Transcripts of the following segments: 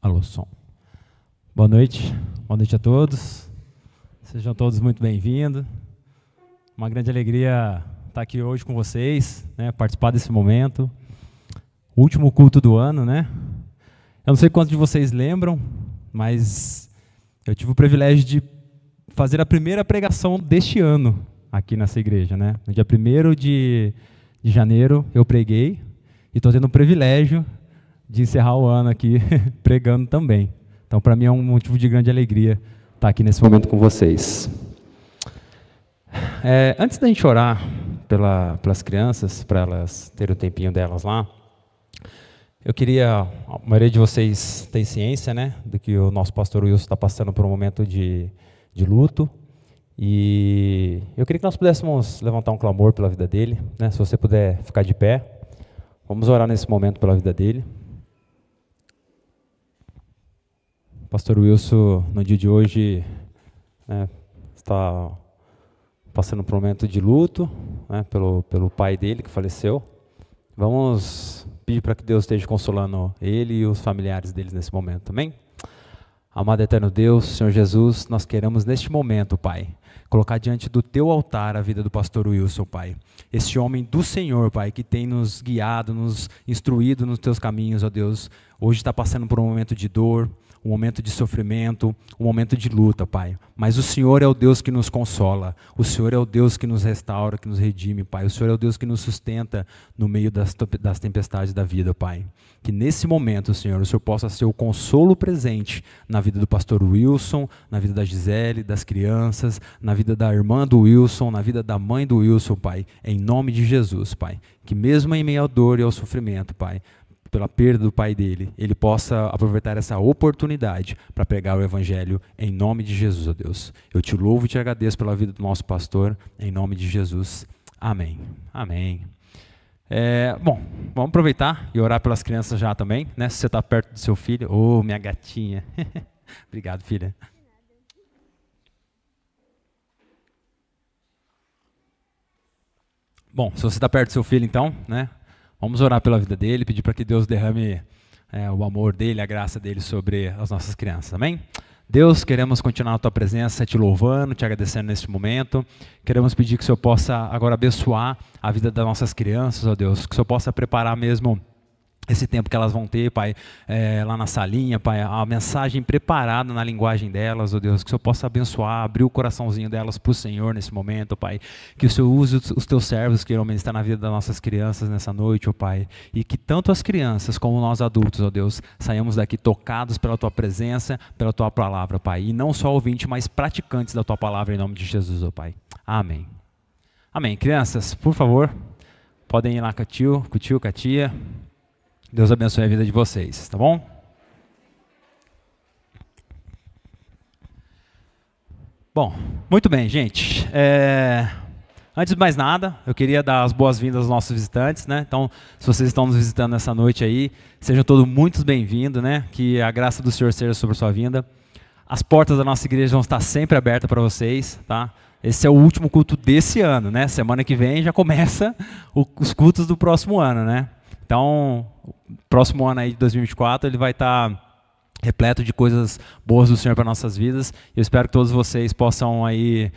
Alô, som. Boa noite a todos. Sejam todos muito bem-vindos. Uma grande alegria estar aqui hoje com vocês, né, participar desse momento. O último culto do ano, né? Eu não sei quantos de vocês lembram, mas eu tive o privilégio de fazer a primeira pregação deste ano aqui nessa igreja, né? No dia 1º de janeiro eu preguei e estou tendo o privilégio de encerrar o ano aqui pregando também. Então, para mim é um motivo de grande alegria estar aqui nesse momento com vocês. Antes da gente orar pelas crianças, para elas terem o tempinho delas lá, eu queria, a maioria de vocês tem ciência, né, do que o nosso pastor Wilson está passando por um momento de luto, e eu queria que nós pudéssemos levantar um clamor pela vida dele, né, se você puder ficar de pé, vamos orar nesse momento pela vida dele. O pastor Wilson, no dia de hoje, né, está passando por um momento de luto, né, pelo pai dele que faleceu. Vamos pedir para que Deus esteja consolando ele e os familiares deles nesse momento também. Amado eterno Deus, Senhor Jesus, nós queremos neste momento, Pai, colocar diante do Teu altar a vida do pastor Wilson, Pai. Esse homem do Senhor, Pai, que tem nos guiado, nos instruído nos Teus caminhos, ó Deus, hoje está passando por um momento de dor, um momento de sofrimento, um momento de luta, Pai. Mas o Senhor é o Deus que nos consola, o Senhor é o Deus que nos restaura, que nos redime, Pai. O Senhor é o Deus que nos sustenta no meio das tempestades da vida, Pai. Que nesse momento, Senhor, o Senhor possa ser o consolo presente na vida do pastor Wilson, na vida da Gisele, das crianças, na vida da irmã do Wilson, na vida da mãe do Wilson, Pai. Em nome de Jesus, Pai. Que mesmo em meio à dor e ao sofrimento, Pai, pela perda do pai dele, ele possa aproveitar essa oportunidade para pregar o Evangelho em nome de Jesus, ó Deus. Eu te louvo e te agradeço pela vida do nosso pastor, em nome de Jesus. Amém. Amém. Bom, vamos aproveitar e orar pelas crianças já também, né? Se você está perto do seu filho, ô, minha gatinha. Obrigado, filha. Bom, se você está perto do seu filho, então, né? Vamos orar pela vida dele, pedir para que Deus derrame o amor dele, a graça dele sobre as nossas crianças, amém? Deus, queremos continuar na Tua presença, te louvando, te agradecendo neste momento. Queremos pedir que o Senhor possa agora abençoar a vida das nossas crianças, ó Deus, que o Senhor possa preparar mesmo esse tempo que elas vão ter, Pai, lá na salinha, Pai, a mensagem preparada na linguagem delas, ó Deus, que o Senhor possa abençoar, abrir o coraçãozinho delas para o Senhor nesse momento, Pai, que o Senhor use os Teus servos que irão estar na vida das nossas crianças nessa noite, ó Pai, e que tanto as crianças como nós adultos, ó Deus, saímos daqui tocados pela Tua presença, pela Tua palavra, Pai, e não só ouvintes, mas praticantes da Tua palavra em nome de Jesus, ó Pai. Amém. Amém. Crianças, por favor, podem ir lá com o tio, com a tia. Deus abençoe a vida de vocês, tá bom? Bom, muito bem, gente. Antes de mais nada, eu queria dar as boas-vindas aos nossos visitantes, né? Então, se vocês estão nos visitando nessa noite aí, sejam todos muito bem-vindos, né? Que a graça do Senhor seja sobre a sua vinda. As portas da nossa igreja vão estar sempre abertas para vocês, tá? Esse é o último culto desse ano, né? Semana que vem já começa os cultos do próximo ano, né? Então, o próximo ano aí de 2024, ele vai estar repleto de coisas boas do Senhor para nossas vidas. E eu espero que todos vocês possam aí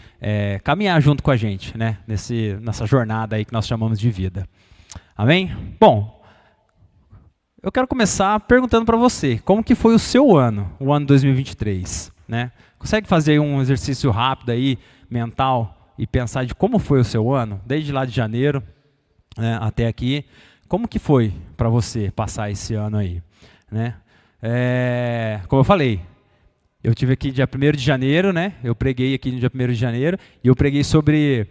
caminhar junto com a gente, né? Nessa jornada aí que nós chamamos de vida. Amém? Bom, eu quero começar perguntando para você, como que foi o seu ano, o ano 2023, né? Consegue fazer um exercício rápido aí, mental, e pensar de como foi o seu ano, desde lá de janeiro, né, até aqui. Como que foi para você passar esse ano aí, né? Como eu falei, eu tive aqui dia 1º de janeiro, né? Eu preguei aqui no dia 1º de janeiro e eu preguei sobre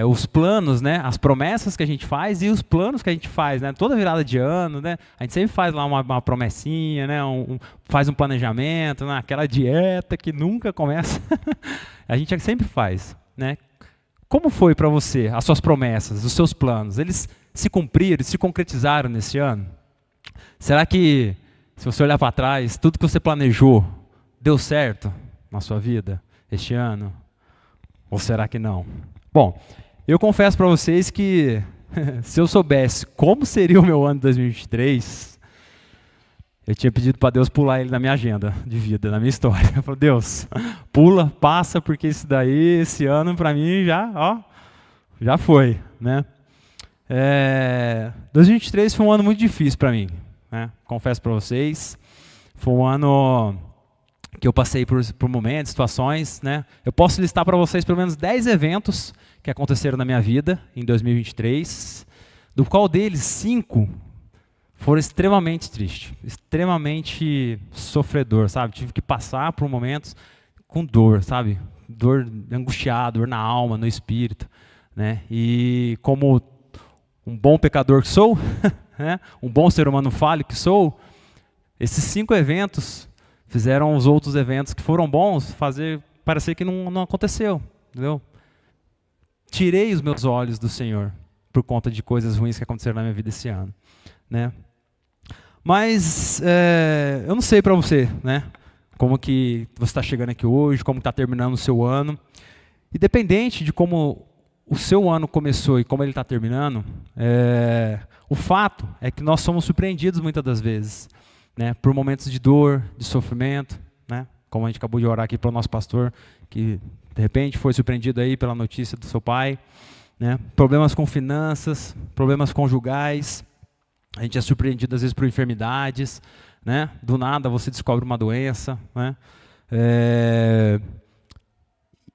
os planos, né? As promessas que a gente faz e os planos que a gente faz, né? Toda virada de ano, né? A gente sempre faz lá uma promessinha, né? Faz um planejamento, né? Aquela dieta que nunca começa. A gente sempre faz, né? Como foi para você as suas promessas, os seus planos? Eles se cumpriram, se concretizaram nesse ano? Será que, se você olhar para trás, tudo que você planejou deu certo na sua vida este ano? Ou será que não? Bom, eu confesso para vocês que se eu soubesse como seria o meu ano de 2023, Eu tinha pedido para Deus pular ele na minha agenda de vida, na minha história. Eu falei, Deus, pula, passa, porque isso daí, esse ano, para mim, já foi, né? 2023 foi um ano muito difícil para mim, né? Confesso para vocês. Foi um ano que eu passei por momentos, situações, né? Eu posso listar para vocês pelo menos 10 eventos que aconteceram na minha vida em 2023, do qual deles 5 foram extremamente tristes, extremamente sofredor, sabe? Tive que passar por momentos com dor, sabe? Dor angustiada, dor na alma, no espírito, né? E como um bom pecador que sou, né? Um bom ser humano falho que sou, esses 5 eventos fizeram os outros eventos que foram bons parecer que não aconteceu, entendeu? Tirei os meus olhos do Senhor por conta de coisas ruins que aconteceram na minha vida esse ano, né? Mas eu não sei para você, né? Como que você está chegando aqui hoje, como está terminando o seu ano. Independente de como o seu ano começou e como ele está terminando, o fato é que nós somos surpreendidos muitas das vezes, né? Por momentos de dor, de sofrimento, né? Como a gente acabou de orar aqui para o nosso pastor, que de repente foi surpreendido aí pela notícia do seu pai, né? Problemas com finanças, problemas conjugais. A gente é surpreendido às vezes por enfermidades, né? Do nada você descobre uma doença, né?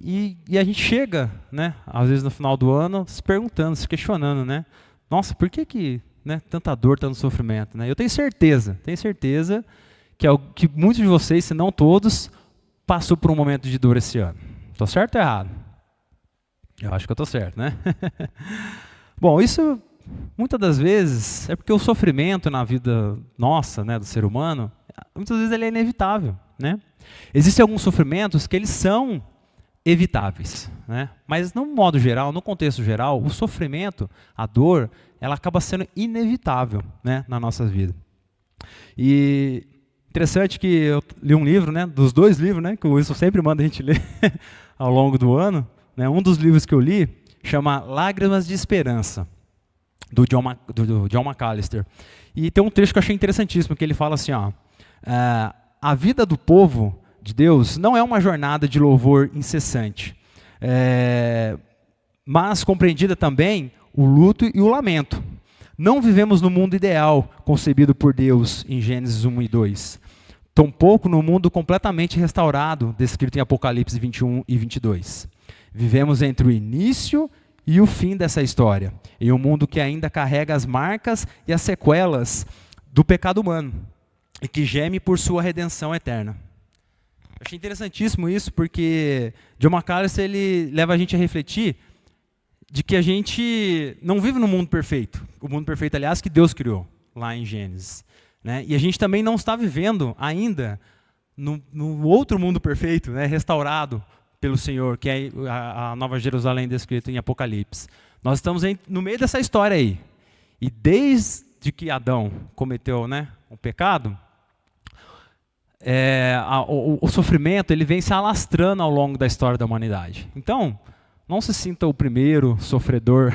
E a gente chega, né? Às vezes no final do ano, se perguntando, se questionando, né? Nossa, por que né, tanta dor, tanto sofrimento, né? Eu tenho certeza que muitos de vocês, se não todos, passou por um momento de dor esse ano. Estou certo ou errado? Eu acho que eu estou certo, né? Bom, isso muitas das vezes é porque o sofrimento na vida nossa, né, do ser humano, muitas vezes ele é inevitável, né? Existem alguns sofrimentos que eles são evitáveis, né? Mas no modo geral, no contexto geral, o sofrimento, a dor, ela acaba sendo inevitável, né, na nossa vida. E interessante que eu li um livro, né, dos 2 livros, né, que o Wilson sempre manda a gente ler ao longo do ano, né? Um dos livros que eu li chama Lágrimas de Esperança, do John MacAllister. E tem um trecho que eu achei interessantíssimo, que ele fala assim, a vida do povo de Deus não é uma jornada de louvor incessante, mas compreendida também o luto e o lamento. Não vivemos no mundo ideal concebido por Deus em Gênesis 1 e 2, tampouco no mundo completamente restaurado descrito em Apocalipse 21 e 22. Vivemos entre o início e o fim dessa história, em um mundo que ainda carrega as marcas e as sequelas do pecado humano, e que geme por sua redenção eterna. Eu achei interessantíssimo isso, porque John MacAllister ele leva a gente a refletir de que a gente não vive no mundo perfeito. O mundo perfeito, aliás, que Deus criou, lá em Gênesis, né? E a gente também não está vivendo ainda no outro mundo perfeito, né, restaurado pelo Senhor, que é a Nova Jerusalém descrita em Apocalipse. Nós estamos no meio dessa história aí. E desde que Adão cometeu, né, o pecado, o sofrimento ele vem se alastrando ao longo da história da humanidade. Então, não se sinta o primeiro sofredor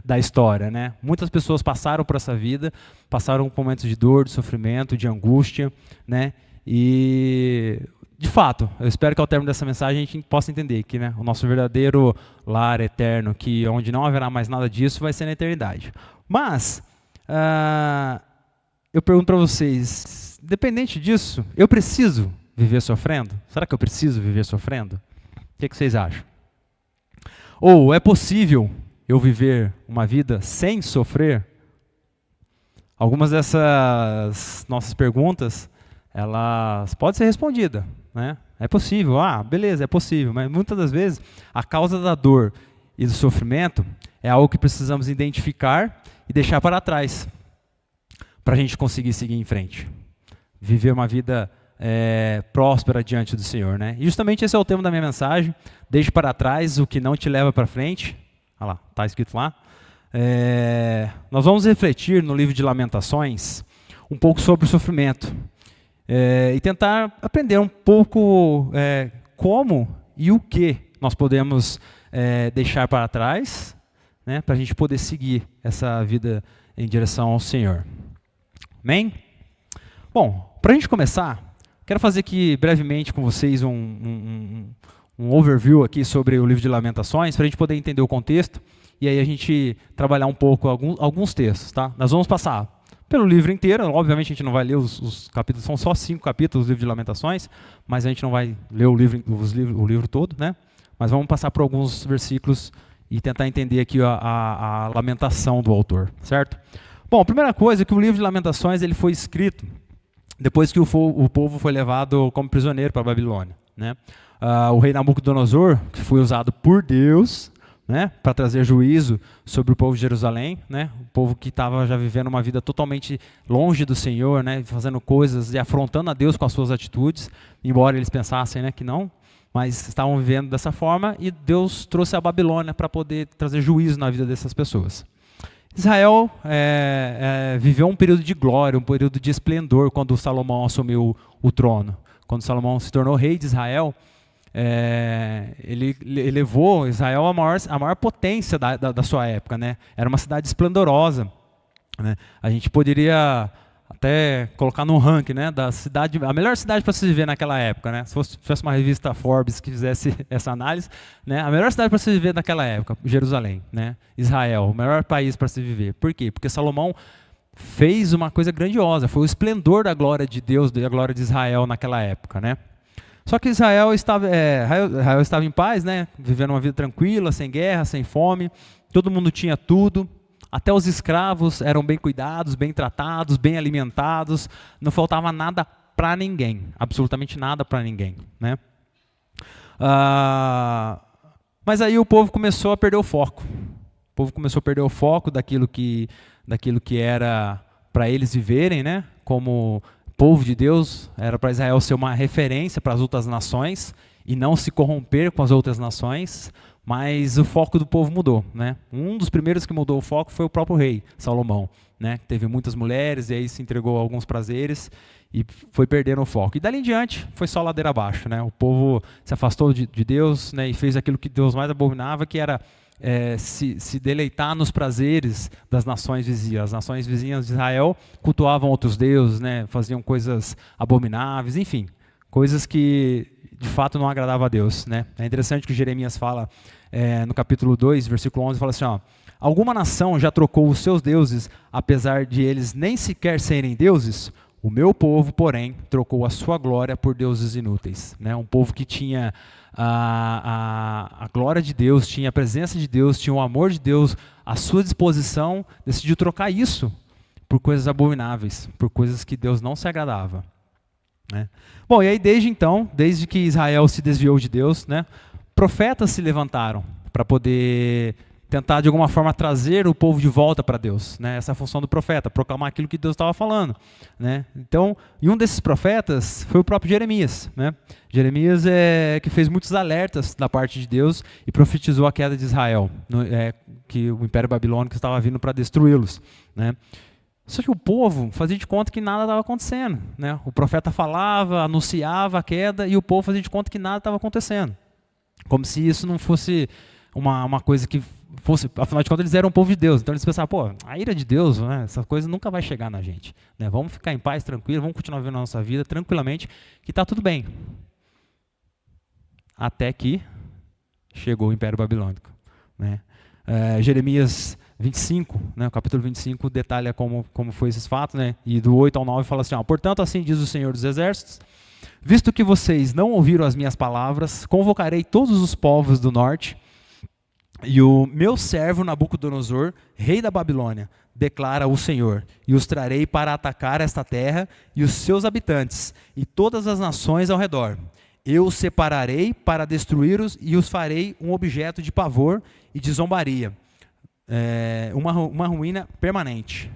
da história, né? Muitas pessoas passaram por essa vida, passaram por momentos de dor, de sofrimento, de angústia, né? E, de fato, eu espero que ao término dessa mensagem a gente possa entender que, né, o nosso verdadeiro lar eterno, que onde não haverá mais nada disso, vai ser na eternidade. Mas, eu pergunto para vocês, independente disso, eu preciso viver sofrendo? Será que eu preciso viver sofrendo? O que vocês acham? Ou é possível eu viver uma vida sem sofrer? Algumas dessas nossas perguntas, elas podem ser respondidas, né? É possível, beleza, é possível, mas muitas das vezes a causa da dor e do sofrimento é algo que precisamos identificar e deixar para trás, para a gente conseguir seguir em frente, viver uma vida próspera diante do Senhor, né? E justamente esse é o tema da minha mensagem. Deixe para trás o que não te leva para frente. Olha lá, está escrito lá. Nós vamos refletir no livro de Lamentações um pouco sobre o sofrimento e tentar aprender um pouco como e o que nós podemos deixar para trás, né, para a gente poder seguir essa vida em direção ao Senhor. Amém? Bom, para a gente começar, quero fazer aqui brevemente com vocês um overview aqui sobre o livro de Lamentações, para a gente poder entender o contexto, e aí a gente trabalhar um pouco alguns textos. Tá? Nós vamos passar pelo livro inteiro, obviamente a gente não vai ler os capítulos, são só 5 capítulos do livro de Lamentações, mas a gente não vai ler o livro todo, né? Mas vamos passar por alguns versículos e tentar entender aqui a lamentação do autor, certo? Bom, a primeira coisa é que o livro de Lamentações ele foi escrito depois que o povo foi levado como prisioneiro para a Babilônia, né? O rei Nabucodonosor, que foi usado por Deus, né, para trazer juízo sobre o povo de Jerusalém, né, o povo que estava já vivendo uma vida totalmente longe do Senhor, né, fazendo coisas e afrontando a Deus com as suas atitudes, embora eles pensassem, né, que não, mas estavam vivendo dessa forma, e Deus trouxe a Babilônia para poder trazer juízo na vida dessas pessoas. Israel viveu um período de glória, um período de esplendor quando Salomão assumiu o trono. Quando Salomão se tornou rei de Israel, ele levou Israel à maior potência da sua época, né? Era uma cidade esplendorosa, né? A gente poderia até colocar no ranking, né, a melhor cidade para se viver naquela época, né? Se tivesse uma revista Forbes que fizesse essa análise, né, a melhor cidade para se viver naquela época, Jerusalém, né? Israel, o melhor país para se viver. Por quê? Porque Salomão fez uma coisa grandiosa, foi o esplendor da glória de Deus, da glória de Israel naquela época, né? Só que Israel estava em paz, né? Vivendo uma vida tranquila, sem guerra, sem fome, todo mundo tinha tudo, até os escravos eram bem cuidados, bem tratados, bem alimentados, não faltava nada para ninguém, absolutamente nada para ninguém, né? Mas aí o povo começou a perder o foco. O povo começou a perder o foco daquilo que era para eles viverem, né? Como povo de Deus, era para Israel ser uma referência para as outras nações e não se corromper com as outras nações, mas o foco do povo mudou, né? Um dos primeiros que mudou o foco foi o próprio rei, Salomão, né? Teve muitas mulheres e aí se entregou a alguns prazeres e foi perdendo o foco. E dali em diante foi só ladeira abaixo, né? O povo se afastou de Deus, né? E fez aquilo que Deus mais abominava, que era se deleitar nos prazeres das nações vizinhas. As nações vizinhas de Israel cultuavam outros deuses, né? Faziam coisas abomináveis, enfim, coisas que de fato não agradavam a Deus, né? É interessante que Jeremias fala no capítulo 2, versículo 11, fala assim, ó, alguma nação já trocou os seus deuses, apesar de eles nem sequer serem deuses? O meu povo, porém, trocou a sua glória por deuses inúteis, né? Um povo que tinha a glória de Deus, tinha a presença de Deus, tinha o amor de Deus à sua disposição, decidiu trocar isso por coisas abomináveis, por coisas que Deus não se agradava, né? Bom, e aí desde que Israel se desviou de Deus, né, profetas se levantaram para poder tentar de alguma forma trazer o povo de volta para Deus, né? Essa é a função do profeta, proclamar aquilo que Deus estava falando, né? Então, e um desses profetas foi o próprio Jeremias, né? Jeremias que fez muitos alertas da parte de Deus e profetizou a queda de Israel, que o Império Babilônico estava vindo para destruí-los, né? Só que o povo fazia de conta que nada estava acontecendo, né? O profeta falava, anunciava a queda e o povo fazia de conta que nada estava acontecendo, como se isso não fosse uma coisa que fosse, afinal de contas eles eram o povo de Deus, então eles pensavam, pô, a ira de Deus, né, essa coisa nunca vai chegar na gente, né, vamos ficar em paz, tranquilo, vamos continuar vivendo a nossa vida tranquilamente, que está tudo bem. Até que chegou o Império Babilônico, né? Jeremias 25, né, o capítulo 25 detalha como foi esses fatos, né, e do 8 ao 9 fala assim, ó, portanto assim diz o Senhor dos Exércitos, visto que vocês não ouviram as minhas palavras, convocarei todos os povos do norte, e o meu servo Nabucodonosor, rei da Babilônia, declara o Senhor, e os trarei para atacar esta terra e os seus habitantes, e todas as nações ao redor. Eu os separarei para destruí-los e os farei um objeto de pavor e de zombaria, uma ruína permanente.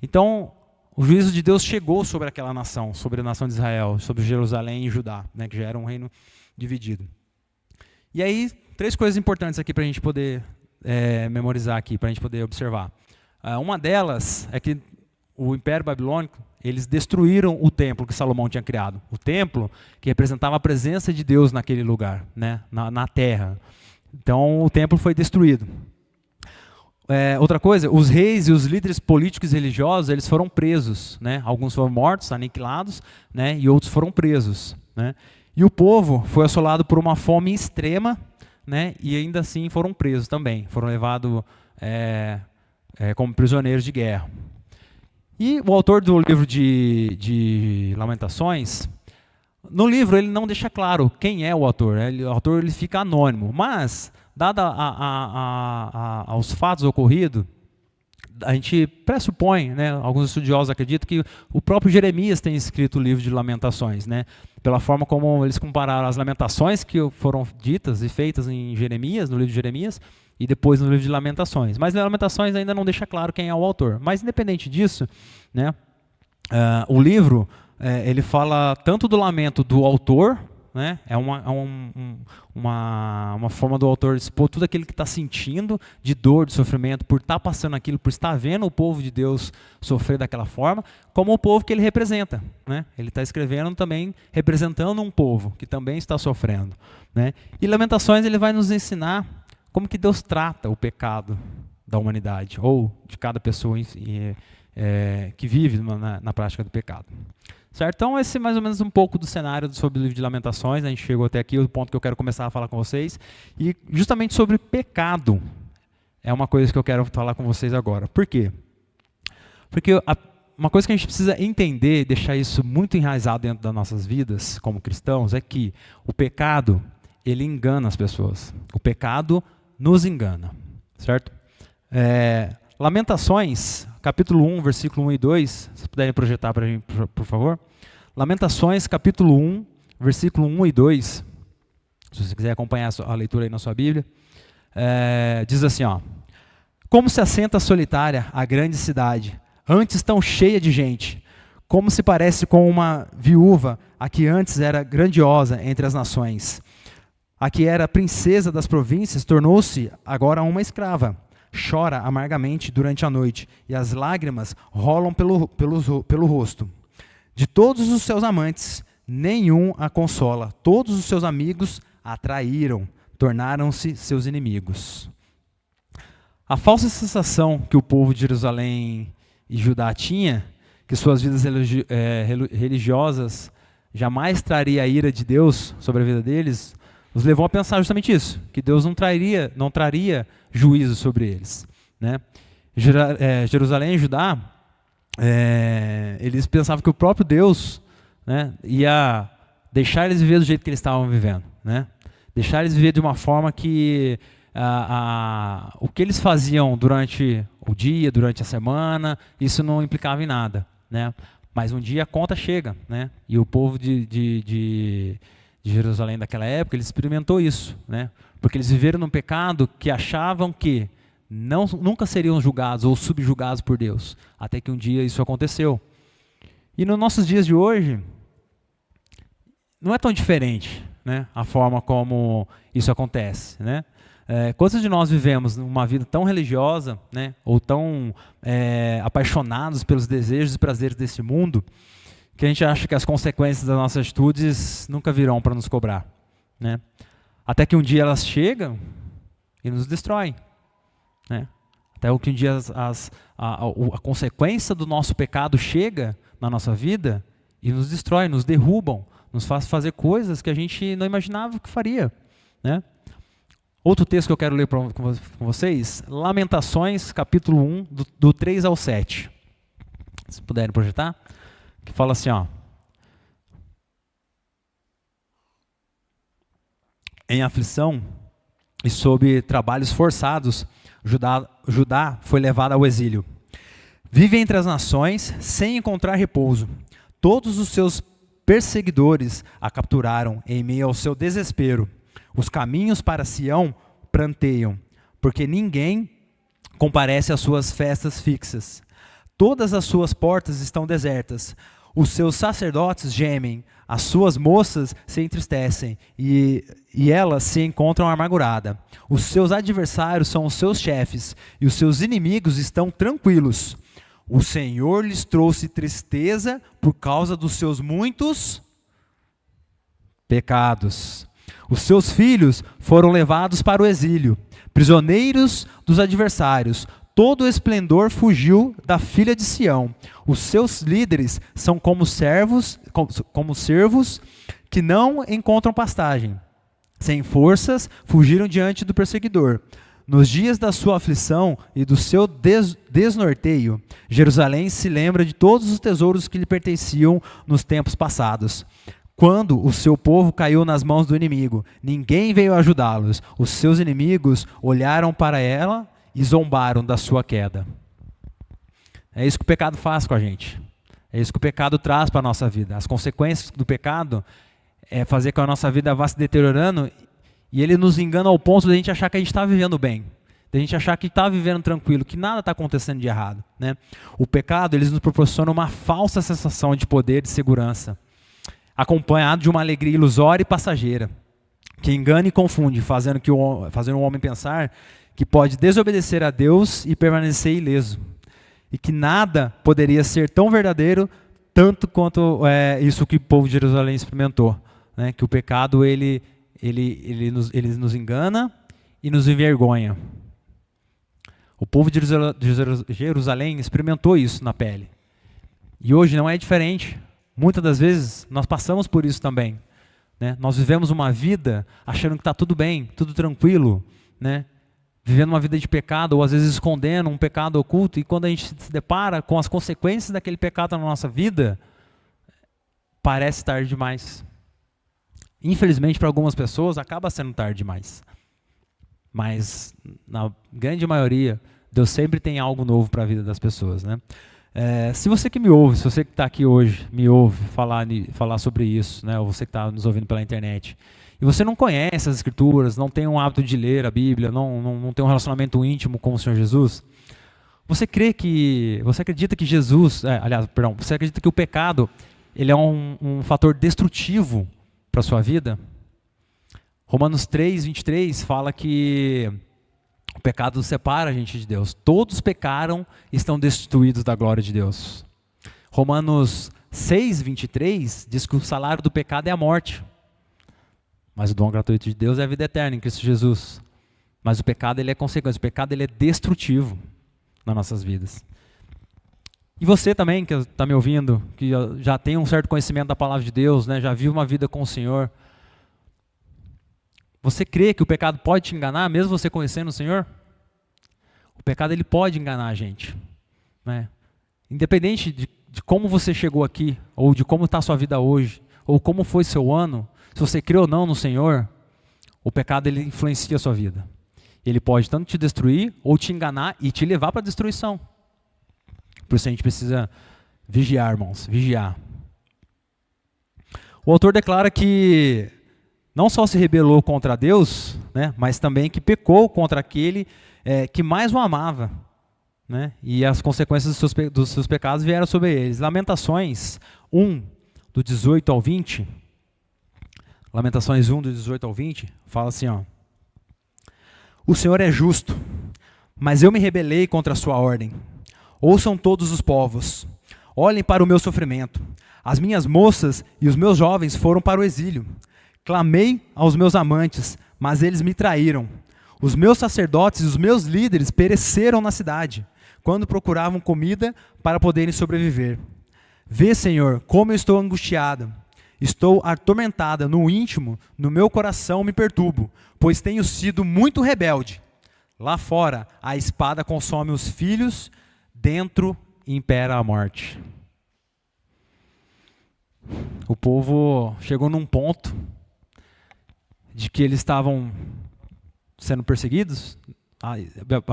Então, o juízo de Deus chegou sobre aquela nação, sobre a nação de Israel, sobre Jerusalém e Judá, né, que já era um reino dividido. E aí, 3 coisas importantes aqui para a gente poder memorizar aqui, para a gente poder observar. Uma delas é que o Império Babilônico, eles destruíram o templo que Salomão tinha criado. O templo que representava a presença de Deus naquele lugar, né, na terra. Então, o templo foi destruído. Outra coisa, os reis e os líderes políticos e religiosos, eles foram presos, né? Alguns foram mortos, aniquilados, né? E outros foram presos, né? E o povo foi assolado por uma fome extrema, né? E ainda assim foram presos também, foram levados como prisioneiros de guerra. E o autor do livro de Lamentações, no livro ele não deixa claro quem é o autor, né? O autor ele fica anônimo, mas dado aos fatos ocorridos, a gente pressupõe, né, alguns estudiosos acreditam que o próprio Jeremias tem escrito o livro de Lamentações, né, pela forma como eles compararam as lamentações que foram ditas e feitas em Jeremias, no livro de Jeremias, e depois no livro de Lamentações. Mas Lamentações ainda não deixa claro quem é o autor. Mas independente disso, né, o livro ele fala tanto do lamento do autor, né? É uma forma do autor expor tudo aquilo que está sentindo de dor, de sofrimento, por estar passando aquilo, por estar vendo o povo de Deus sofrer daquela forma, como o povo que ele representa, né? Ele está escrevendo também representando um povo que também está sofrendo, né? E Lamentações ele vai nos ensinar como que Deus trata o pecado da humanidade, ou de cada pessoa que vive na prática do pecado. Certo? Então, esse é mais ou menos um pouco do cenário sobre o livro de Lamentações. A gente chegou até aqui, o ponto que eu quero começar a falar com vocês. E justamente sobre pecado é uma coisa que eu quero falar com vocês agora. Por quê? Porque uma coisa que a gente precisa entender, deixar isso muito enraizado dentro das nossas vidas como cristãos, é que o pecado, ele engana as pessoas. O pecado nos engana. Certo? Lamentações, capítulo 1, versículo 1 e 2, se puderem projetar para a gente, por favor. Lamentações, capítulo 1, versículo 1 e 2, se você quiser acompanhar a leitura aí na sua Bíblia, diz assim, ó: como se assenta solitária a grande cidade, antes tão cheia de gente, como se parece com uma viúva, a que antes era grandiosa entre as nações. A que era princesa das províncias, tornou-se agora uma escrava. Chora amargamente durante a noite, e as lágrimas rolam pelo rosto. De todos os seus amantes, nenhum a consola. Todos os seus amigos a traíram, tornaram-se seus inimigos. A falsa sensação que o povo de Jerusalém e Judá tinha, que suas vidas religiosas jamais traria a ira de Deus sobre a vida deles, os levou a pensar justamente isso, que Deus não traria juízo sobre eles, né? Jerusalém e Judá, eles pensavam que o próprio Deus, né, ia deixar eles viver do jeito que eles estavam vivendo, né? Deixar eles viver de uma forma que o que eles faziam durante o dia, durante a semana, isso não implicava em nada, né? Mas um dia a conta chega, né? E o povo de Jerusalém daquela época, ele experimentou isso, né? Porque eles viveram num pecado que achavam que nunca seriam julgados ou subjugados por Deus, até que um dia isso aconteceu. E nos nossos dias de hoje, não é tão diferente, né? A forma como isso acontece, né? Quantos de nós vivemos uma vida tão religiosa, né? Ou tão apaixonados pelos desejos e prazeres desse mundo, que a gente acha que as consequências das nossas atitudes nunca virão para nos cobrar, né? Até que um dia elas chegam e nos destroem, né? Até que um dia a consequência do nosso pecado chega na nossa vida e nos destrói, nos derrubam, nos faz fazer coisas que a gente não imaginava que faria, né? Outro texto que eu quero ler com vocês, Lamentações, capítulo 1, do 3 ao 7. Se puderem projetar. Que fala assim, ó: em aflição e sob trabalhos forçados, Judá foi levado ao exílio. Vive entre as nações sem encontrar repouso. Todos os seus perseguidores a capturaram em meio ao seu desespero. Os caminhos para Sião pranteiam, porque ninguém comparece às suas festas fixas. Todas as suas portas estão desertas. Os seus sacerdotes gemem, as suas moças se entristecem e elas se encontram amarguradas. Os seus adversários são os seus chefes e os seus inimigos estão tranquilos. O Senhor lhes trouxe tristeza por causa dos seus muitos pecados. Os seus filhos foram levados para o exílio. Prisioneiros dos adversários, todo o esplendor fugiu da filha de Sião. Os seus líderes são como servos que não encontram pastagem. Sem forças, fugiram diante do perseguidor. Nos dias da sua aflição e do seu desnorteio, Jerusalém se lembra de todos os tesouros que lhe pertenciam nos tempos passados. Quando o seu povo caiu nas mãos do inimigo, ninguém veio ajudá-los. Os seus inimigos olharam para ela e zombaram da sua queda. É isso que o pecado faz com a gente. É isso que o pecado traz para a nossa vida. As consequências do pecado é fazer com que a nossa vida vá se deteriorando e ele nos engana ao ponto de a gente achar que a gente está vivendo bem, de a gente achar que está vivendo tranquilo, que nada está acontecendo de errado, né? O pecado, ele nos proporciona uma falsa sensação de poder e de segurança, acompanhado de uma alegria ilusória e passageira, que engana e confunde, fazendo o homem pensar que pode desobedecer a Deus e permanecer ileso, e que nada poderia ser tão verdadeiro tanto quanto isso que o povo de Jerusalém experimentou, né? Que o pecado ele nos engana e nos envergonha. O povo de Jerusalém experimentou isso na pele. E hoje não é diferente. Muitas das vezes nós passamos por isso também, né? Nós vivemos uma vida achando que está tudo bem, tudo tranquilo, né? Vivendo uma vida de pecado, ou às vezes escondendo um pecado oculto, e quando a gente se depara com as consequências daquele pecado na nossa vida, parece tarde demais. Infelizmente, para algumas pessoas, acaba sendo tarde demais. Mas, na grande maioria, Deus sempre tem algo novo para a vida das pessoas, né? Se você que me ouve, se você que está aqui hoje, me ouve falar sobre isso, né? Ou você que está nos ouvindo pela internet, e você não conhece as Escrituras, não tem um hábito de ler a Bíblia, não tem um relacionamento íntimo com o Senhor Jesus, você acredita que você acredita que o pecado ele é um fator destrutivo para a sua vida? Romanos 3:23 fala que o pecado separa a gente de Deus. Todos pecaram e estão destituídos da glória de Deus. Romanos 6:23 diz que o salário do pecado é a morte, mas o dom gratuito de Deus é a vida eterna em Cristo Jesus. Mas o pecado ele é consequência, o pecado ele é destrutivo nas nossas vidas. E você também que está me ouvindo, que já tem um certo conhecimento da palavra de Deus, né, já vive uma vida com o Senhor, você crê que o pecado pode te enganar, mesmo você conhecendo o Senhor? O pecado ele pode enganar a gente, né? Independente de como você chegou aqui, ou de como está a sua vida hoje, ou como foi seu ano, se você crê ou não no Senhor, o pecado ele influencia a sua vida. Ele pode tanto te destruir, ou te enganar e te levar para a destruição. Por isso a gente precisa vigiar, irmãos, vigiar. O autor declara que não só se rebelou contra Deus, né, mas também que pecou contra aquele que mais o amava, né, e as consequências dos seus pecados vieram sobre eles. Lamentações 1, do 18 ao 20, Lamentações 1, do 18 ao 20, fala assim, ó: O Senhor é justo, mas eu me rebelei contra a sua ordem. Ouçam todos os povos, olhem para o meu sofrimento. As minhas moças e os meus jovens foram para o exílio. Clamei aos meus amantes, mas eles me traíram. Os meus sacerdotes e os meus líderes pereceram na cidade, quando procuravam comida para poderem sobreviver. Vê, Senhor, como eu estou angustiada. Estou atormentada no íntimo, no meu coração me perturbo, pois tenho sido muito rebelde. Lá fora, a espada consome os filhos, dentro impera a morte. O povo chegou num ponto de que eles estavam sendo perseguidos, a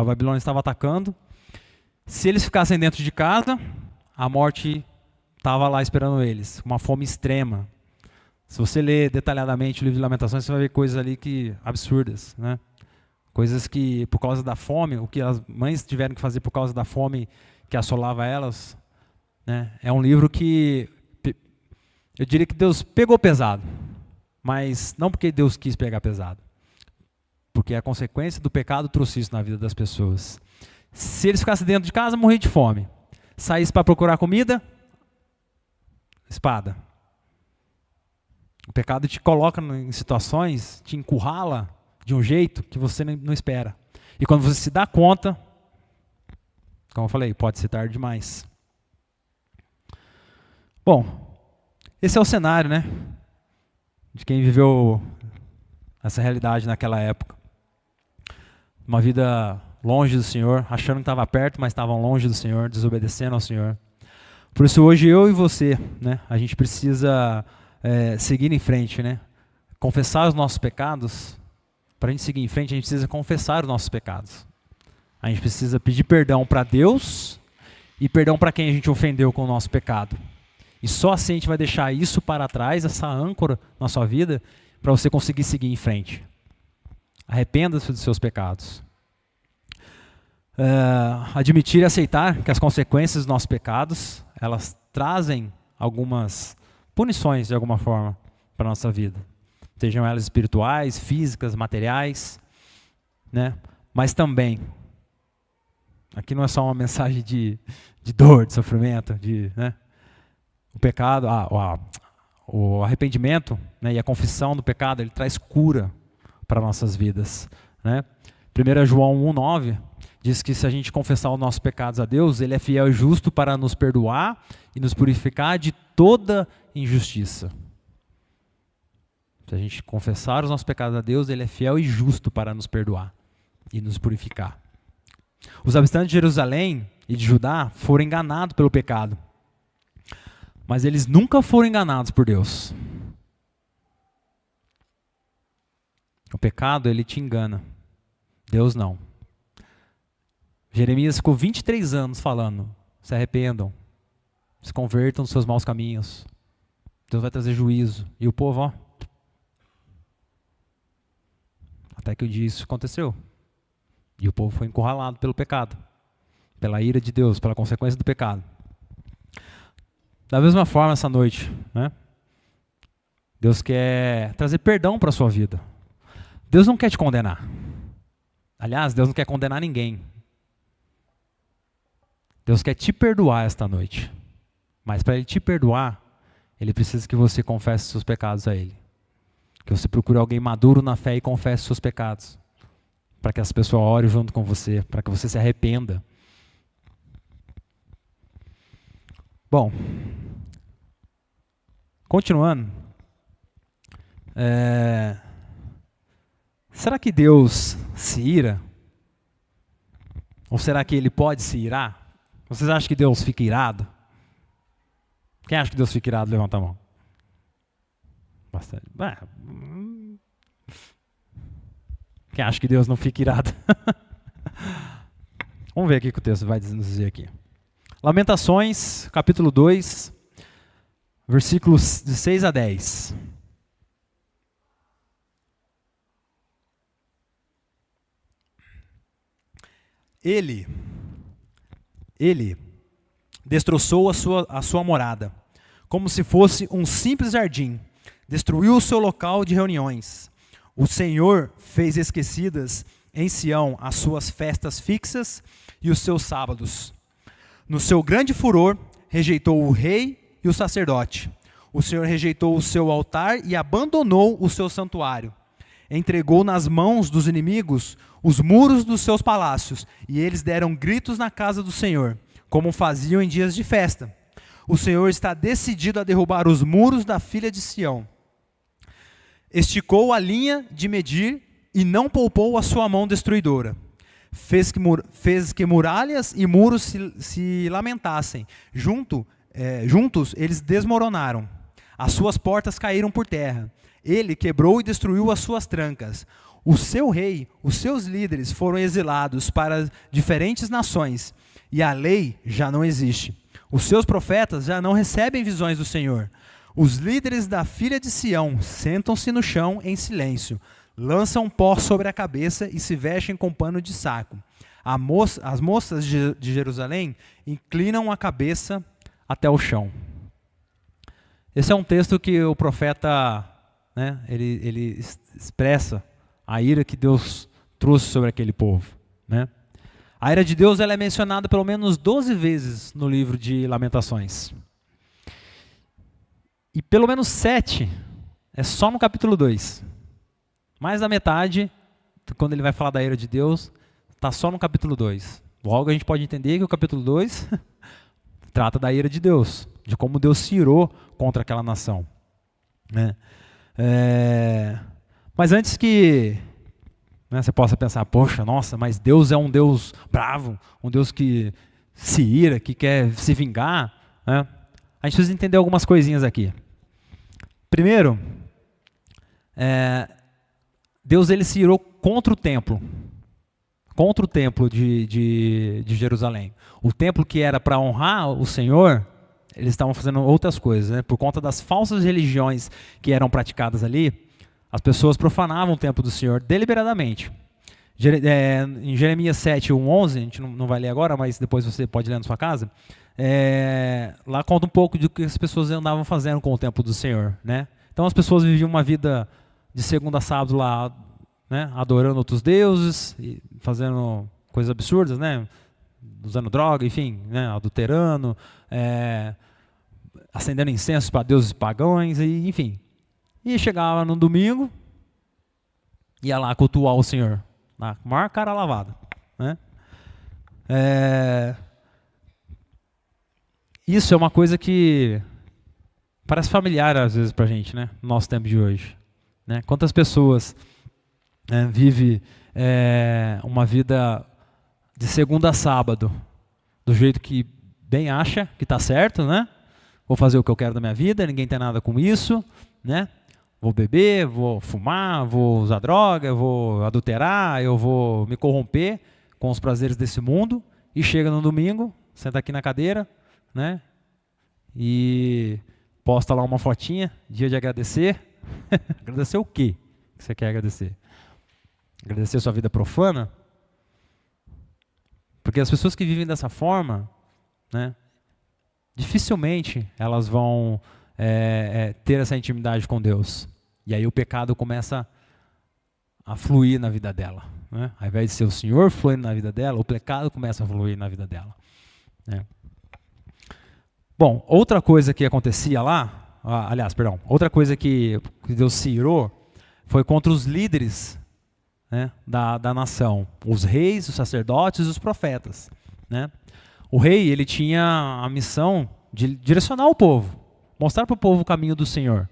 Babilônia estava atacando. Se eles ficassem dentro de casa, a morte estava lá esperando eles, uma fome extrema. Se você ler detalhadamente o livro de Lamentações, você vai ver coisas ali absurdas, né? Coisas que, por causa da fome, o que as mães tiveram que fazer por causa da fome que assolava elas, né? É um livro que, eu diria que Deus pegou pesado, mas não porque Deus quis pegar pesado, porque a consequência do pecado trouxe isso na vida das pessoas. Se eles ficassem dentro de casa, morriam de fome. Saísse para procurar comida, espada. O pecado te coloca em situações, te encurrala de um jeito que você não espera. E quando você se dá conta, como eu falei, pode ser tarde demais. Bom, esse é o cenário, né? De quem viveu essa realidade naquela época. Uma vida longe do Senhor, achando que estava perto, mas estavam longe do Senhor, desobedecendo ao Senhor. Por isso hoje eu e você, né, a gente precisa seguir em frente, né? Confessar os nossos pecados. Para a gente seguir em frente, a gente precisa confessar os nossos pecados. A gente precisa pedir perdão para Deus e perdão para quem a gente ofendeu com o nosso pecado. E só assim a gente vai deixar isso para trás, essa âncora na sua vida, para você conseguir seguir em frente. Arrependa-se dos seus pecados. Admitir e aceitar que as consequências dos nossos pecados, elas trazem algumas punições de alguma forma para a nossa vida. Sejam elas espirituais, físicas, materiais, né? Mas também, aqui não é só uma mensagem de dor, de sofrimento, né? O pecado, o arrependimento, né, e a confissão do pecado, ele traz cura para nossas vidas, né? 1 João 1,9 diz que se a gente confessar os nossos pecados a Deus, Ele é fiel e justo para nos perdoar e nos purificar de toda injustiça. Se a gente confessar os nossos pecados a Deus, Ele é fiel e justo para nos perdoar e nos purificar. Os habitantes de Jerusalém e de Judá foram enganados pelo pecado, mas eles nunca foram enganados por Deus. O pecado, ele te engana. Deus não. Jeremias ficou 23 anos falando, se arrependam, se convertam dos seus maus caminhos. Deus vai trazer juízo. E o povo, ó. Até que um dia isso aconteceu. E o povo foi encurralado pelo pecado, pela ira de Deus, pela consequência do pecado. Da mesma forma, essa noite, né? Deus quer trazer perdão para a sua vida. Deus não quer te condenar. Aliás, Deus não quer condenar ninguém. Deus quer te perdoar esta noite. Mas para Ele te perdoar, Ele precisa que você confesse seus pecados a Ele. Que você procure alguém maduro na fé e confesse seus pecados. Para que essa pessoa ore junto com você, para que você se arrependa. Bom, continuando. Será que Deus se ira? Ou será que Ele pode se irar? Vocês acham que Deus fica irado? Quem acha que Deus fica irado? Levanta a mão. Bastante. Quem acha que Deus não fica irado? Vamos ver o que o texto vai nos dizer aqui. Lamentações, capítulo 2, versículos de 6 a 10. Ele destroçou a sua morada, como se fosse um simples jardim. Destruiu o seu local de reuniões. O Senhor fez esquecidas em Sião as suas festas fixas e os seus sábados. No seu grande furor, rejeitou o rei e o sacerdote. O Senhor rejeitou o seu altar e abandonou o seu santuário. Entregou nas mãos dos inimigos os muros dos seus palácios, e eles deram gritos na casa do Senhor, como faziam em dias de festa. O Senhor está decidido a derrubar os muros da filha de Sião. Esticou a linha de medir e não poupou a sua mão destruidora. Fez que muralhas e muros se lamentassem. Juntos eles desmoronaram. As suas portas caíram por terra. Ele quebrou e destruiu as suas trancas. O seu rei, os seus líderes foram exilados para diferentes nações, e a lei já não existe. Os seus profetas já não recebem visões do Senhor. Os líderes da filha de Sião sentam-se no chão em silêncio, lançam pó sobre a cabeça e se vestem com pano de saco. As moças de Jerusalém inclinam a cabeça até o chão. Esse é um texto que o profeta, né, ele expressa a ira que Deus trouxe sobre aquele povo, né? A ira de Deus, ela é mencionada pelo menos 12 vezes no livro de Lamentações. E pelo menos 7 é só no capítulo 2. Mais da metade, quando ele vai falar da ira de Deus, está só no capítulo 2. Logo a gente pode entender que o capítulo 2 trata da ira de Deus, de como Deus se irou contra aquela nação. Né? Mas antes que você possa pensar, poxa, nossa, mas Deus é um Deus bravo, um Deus que se ira, que quer se vingar, né? A gente precisa entender algumas coisinhas aqui. Primeiro, Deus ele se irou contra o templo de Jerusalém. O templo que era para honrar o Senhor, eles estavam fazendo outras coisas, né? Por conta das falsas religiões que eram praticadas ali, as pessoas profanavam o templo do Senhor deliberadamente. Em Jeremias 7, 11, a gente não vai ler agora, mas depois você pode ler na sua casa, lá conta um pouco do que as pessoas andavam fazendo com o templo do Senhor. Né? Então as pessoas viviam uma vida de segunda a sábado lá, né? Adorando outros deuses, e fazendo coisas absurdas, né? Usando droga, enfim, né? Adulterando, acendendo incensos para deuses pagãos, e, enfim. E chegava no domingo, ia lá cultuar o Senhor, na maior cara lavada. Né? Isso é uma coisa que parece familiar às vezes para a gente, né? No nosso tempo de hoje. Né? Quantas pessoas vivem uma vida de segunda a sábado, do jeito que bem acha que está certo, né? Vou fazer o que eu quero da minha vida, ninguém tem nada com isso, né? Vou beber, vou fumar, vou usar droga, vou adulterar, eu vou me corromper com os prazeres desse mundo, e chega no domingo, senta aqui na cadeira, né? E posta lá uma fotinha, dia de agradecer. Agradecer o quê que você quer agradecer? Agradecer a sua vida profana? Porque as pessoas que vivem dessa forma, né, dificilmente elas vão ter essa intimidade com Deus. E aí o pecado começa a fluir na vida dela. Né? Ao invés de ser o Senhor fluindo na vida dela, o pecado começa a fluir na vida dela. Né? Bom, outra coisa que acontecia lá, outra coisa que Deus se irou foi contra os líderes, né, da nação, os reis, os sacerdotes e os profetas. Né? O rei ele tinha a missão de direcionar o povo, mostrar para o povo o caminho do Senhor,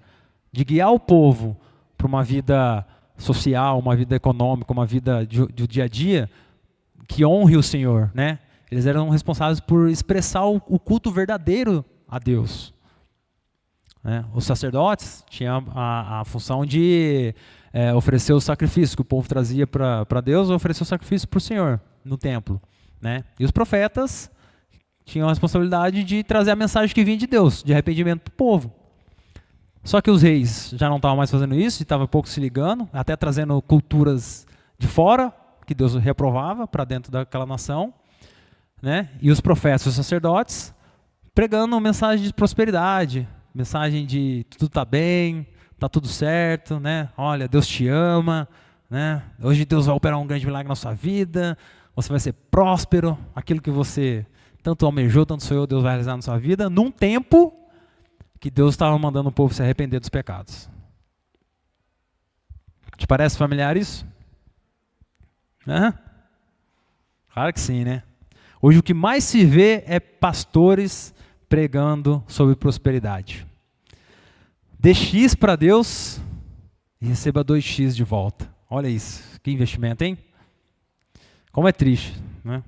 de guiar o povo para uma vida social, uma vida econômica, uma vida do dia a dia que honre o Senhor. Né? Eles eram responsáveis por expressar o culto verdadeiro a Deus. Né? Os sacerdotes tinham a função de oferecer o sacrifício que o povo trazia para Deus, oferecer o sacrifício para o Senhor no templo. Né? E os profetas tinham a responsabilidade de trazer a mensagem que vinha de Deus, de arrependimento para o povo. Só que os reis já não estavam mais fazendo isso, e estavam pouco se ligando, até trazendo culturas de fora, que Deus reprovava para dentro daquela nação. Né? E os profetas e os sacerdotes pregando mensagem de prosperidade, mensagem de tudo está bem, está tudo certo, né? Olha, Deus te ama, né? Hoje Deus vai operar um grande milagre na sua vida, você vai ser próspero, aquilo que você tanto almejou, tanto sonhou, Deus vai realizar na sua vida, num tempo que Deus estava mandando o povo se arrepender dos pecados. Te parece familiar isso? Claro que sim, né? Hoje o que mais se vê é pastores pregando sobre prosperidade. Dê X para Deus e receba 2x de volta. Olha isso, que investimento, hein? Como é triste, né?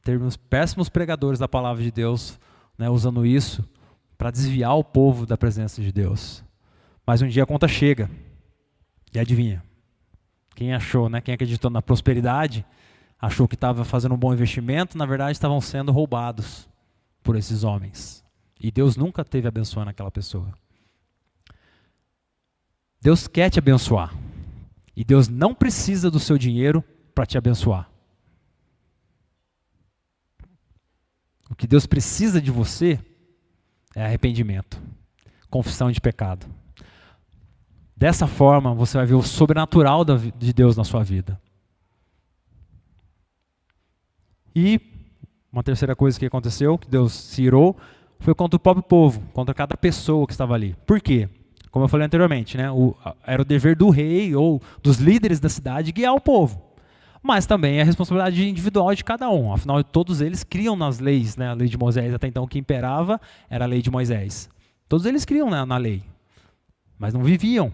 Termos péssimos pregadores da palavra de Deus, né, usando isso para desviar o povo da presença de Deus. Mas um dia a conta chega. E adivinha? Quem achou, né? Quem acreditou na prosperidade, achou que estava fazendo um bom investimento, na verdade estavam sendo roubados por esses homens. E Deus nunca teve abençoando aquela pessoa. Deus quer te abençoar. E Deus não precisa do seu dinheiro para te abençoar. O que Deus precisa de você é arrependimento, confissão de pecado. Dessa forma, você vai ver o sobrenatural de Deus na sua vida. E uma terceira coisa que aconteceu, que Deus se irou, foi contra o próprio povo, contra cada pessoa que estava ali. Por quê? Como eu falei anteriormente, né, era o dever do rei ou dos líderes da cidade guiar o povo. mas também é a responsabilidade individual de cada um. Afinal, todos eles criam nas leis, né? A lei de Moisés até então, o que imperava era a lei de Moisés. Todos eles criam, né, na lei, mas não viviam.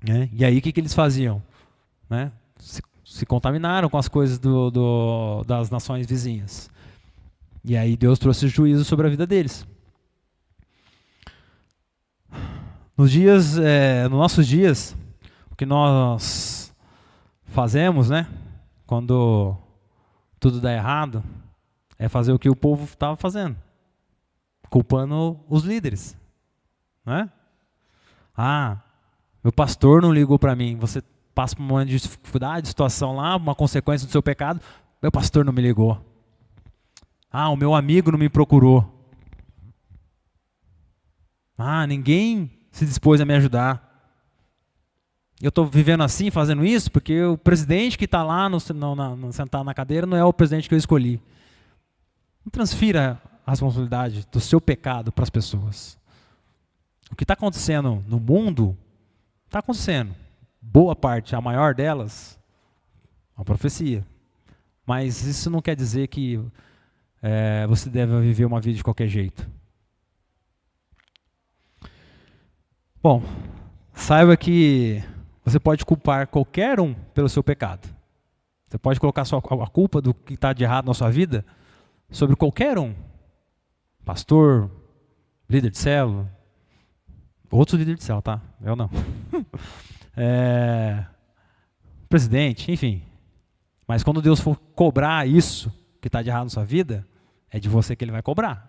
Né? E aí o que eles faziam? Né? Se contaminaram com as coisas das nações vizinhas. E aí Deus trouxe juízo sobre a vida deles. Nos nossos dias, o que nós fazemos, né, quando tudo dá errado, é fazer o que o povo estava fazendo, culpando os líderes. Né? Ah, meu pastor não ligou para mim. Você passa por um momento de dificuldade, situação lá, uma consequência do seu pecado, meu pastor não me ligou. Ah, o meu amigo não me procurou. Ah, ninguém se dispôs a me ajudar. Eu estou vivendo assim, fazendo isso, porque o presidente que está lá sentado na cadeira não é o presidente que eu escolhi. Não transfira a responsabilidade do seu pecado para as pessoas. O que está acontecendo no mundo, está acontecendo. Boa parte, a maior delas, uma profecia. Mas isso não quer dizer que você deve viver uma vida de qualquer jeito. Bom, saiba que você pode culpar qualquer um pelo seu pecado. Você pode colocar a culpa do que está de errado na sua vida sobre qualquer um. Pastor, líder de célula, outro líder de célula, tá? Eu não. Presidente, enfim. Mas quando Deus for cobrar isso que está de errado na sua vida, é de você que Ele vai cobrar.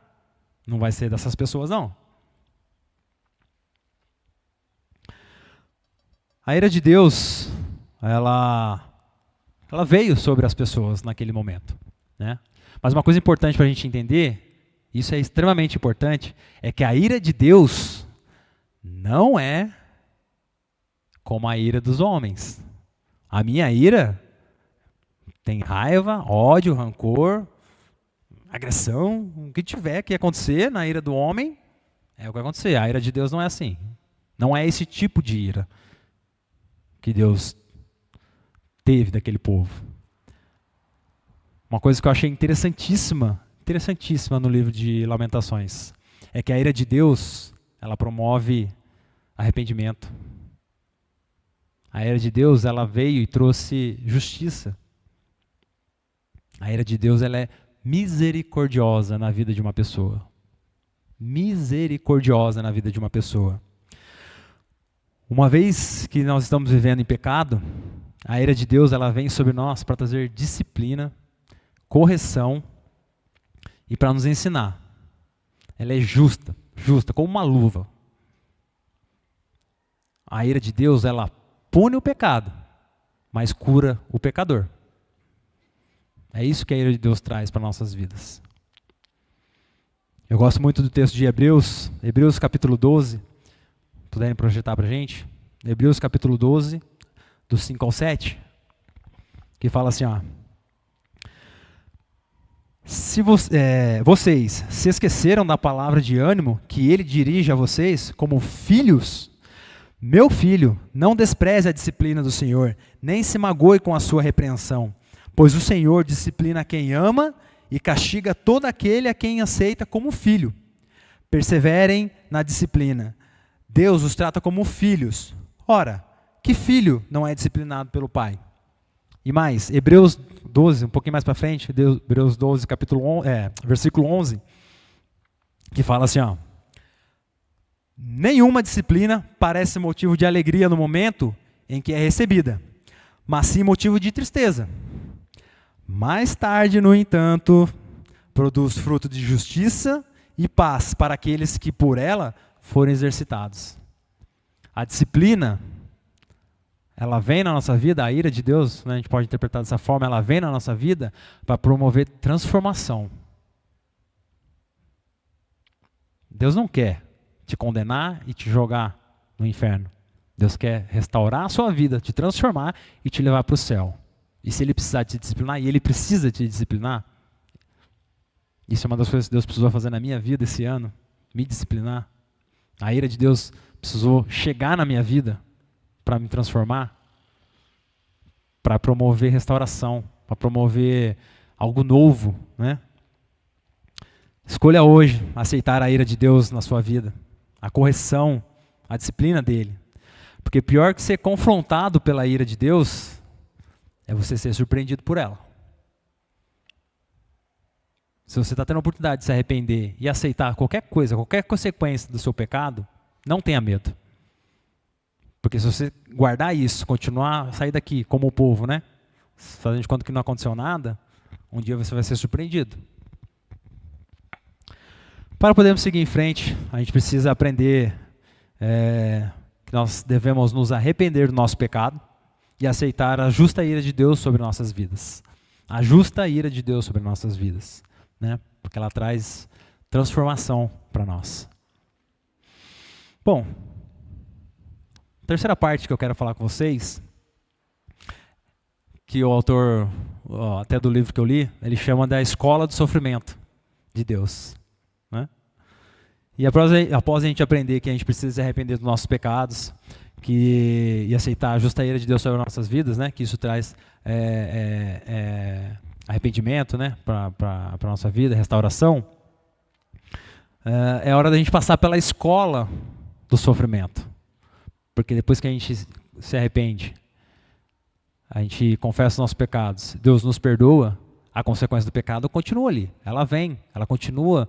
Não vai ser dessas pessoas, não. A ira de Deus, ela veio sobre as pessoas naquele momento. Né? Mas uma coisa importante para a gente entender, isso é extremamente importante, é que a ira de Deus não é como a ira dos homens. A minha ira tem raiva, ódio, rancor, agressão, o que tiver que acontecer na ira do homem, é o que vai acontecer. A ira de Deus não é assim. Não é esse tipo de ira que Deus teve daquele povo. Uma coisa que eu achei interessantíssima no livro de Lamentações, é que a ira de Deus, ela promove arrependimento. A ira de Deus, ela veio e trouxe justiça. A ira de Deus, ela é misericordiosa na vida de uma pessoa. Misericordiosa na vida de uma pessoa. Uma vez que nós estamos vivendo em pecado, a ira de Deus, ela vem sobre nós para trazer disciplina, correção e para nos ensinar. Ela é justa, como uma luva. A ira de Deus, ela pune o pecado, mas cura o pecador. É isso que a ira de Deus traz para nossas vidas. Eu gosto muito do texto de Hebreus capítulo 12, puderem projetar para a gente, Hebreus capítulo 12, do 5 ao 7, que fala assim, ó, se vocês se esqueceram da palavra de ânimo que ele dirige a vocês como filhos, meu filho, não despreze a disciplina do Senhor, nem se magoe com a sua repreensão, pois o Senhor disciplina quem ama e castiga todo aquele a quem aceita como filho. Perseverem na disciplina. Deus os trata como filhos. Ora, que filho não é disciplinado pelo pai? E mais, Hebreus 12, um pouquinho mais para frente, Hebreus 12, versículo 11, que fala assim, ó, nenhuma disciplina parece motivo de alegria no momento em que é recebida, mas sim motivo de tristeza. Mais tarde, no entanto, produz fruto de justiça e paz para aqueles que por ela forem exercitados. A disciplina, ela vem na nossa vida, a ira de Deus, né, a gente pode interpretar dessa forma, ela vem na nossa vida para promover transformação. Deus não quer te condenar e te jogar no inferno. Deus quer restaurar a sua vida, te transformar e te levar para o céu. E se Ele precisar te disciplinar, e Ele precisa te disciplinar, isso é uma das coisas que Deus precisou fazer na minha vida esse ano, me disciplinar. A ira de Deus precisou chegar na minha vida para me transformar. para promover restauração, para promover algo novo, né? Escolha hoje aceitar a ira de Deus na sua vida, a correção, a disciplina dele. Porque pior que ser confrontado pela ira de Deus é você ser surpreendido por ela. Se você está tendo a oportunidade de se arrepender e aceitar qualquer coisa, qualquer consequência do seu pecado, não tenha medo. Porque se você guardar isso, continuar, sair daqui como o povo, né? Fazendo de conta que não aconteceu nada, um dia você vai ser surpreendido. Para podermos seguir em frente, a gente precisa aprender que nós devemos nos arrepender do nosso pecado e aceitar a justa ira de Deus sobre nossas vidas. A justa ira de Deus sobre nossas vidas, né? Porque ela traz transformação para nós. Bom, a terceira parte que eu quero falar com vocês, que o autor, até do livro que eu li, ele chama da escola do sofrimento de Deus. Né? E após a gente aprender que a gente precisa se arrepender dos nossos pecados e aceitar a justa ira de Deus sobre nossas vidas, né? Que isso traz arrependimento, né? para a nossa vida, restauração, é hora da gente passar pela escola do sofrimento. Porque depois que a gente se arrepende, a gente confessa os nossos pecados, Deus nos perdoa, a consequência do pecado continua ali. Ela vem, ela continua,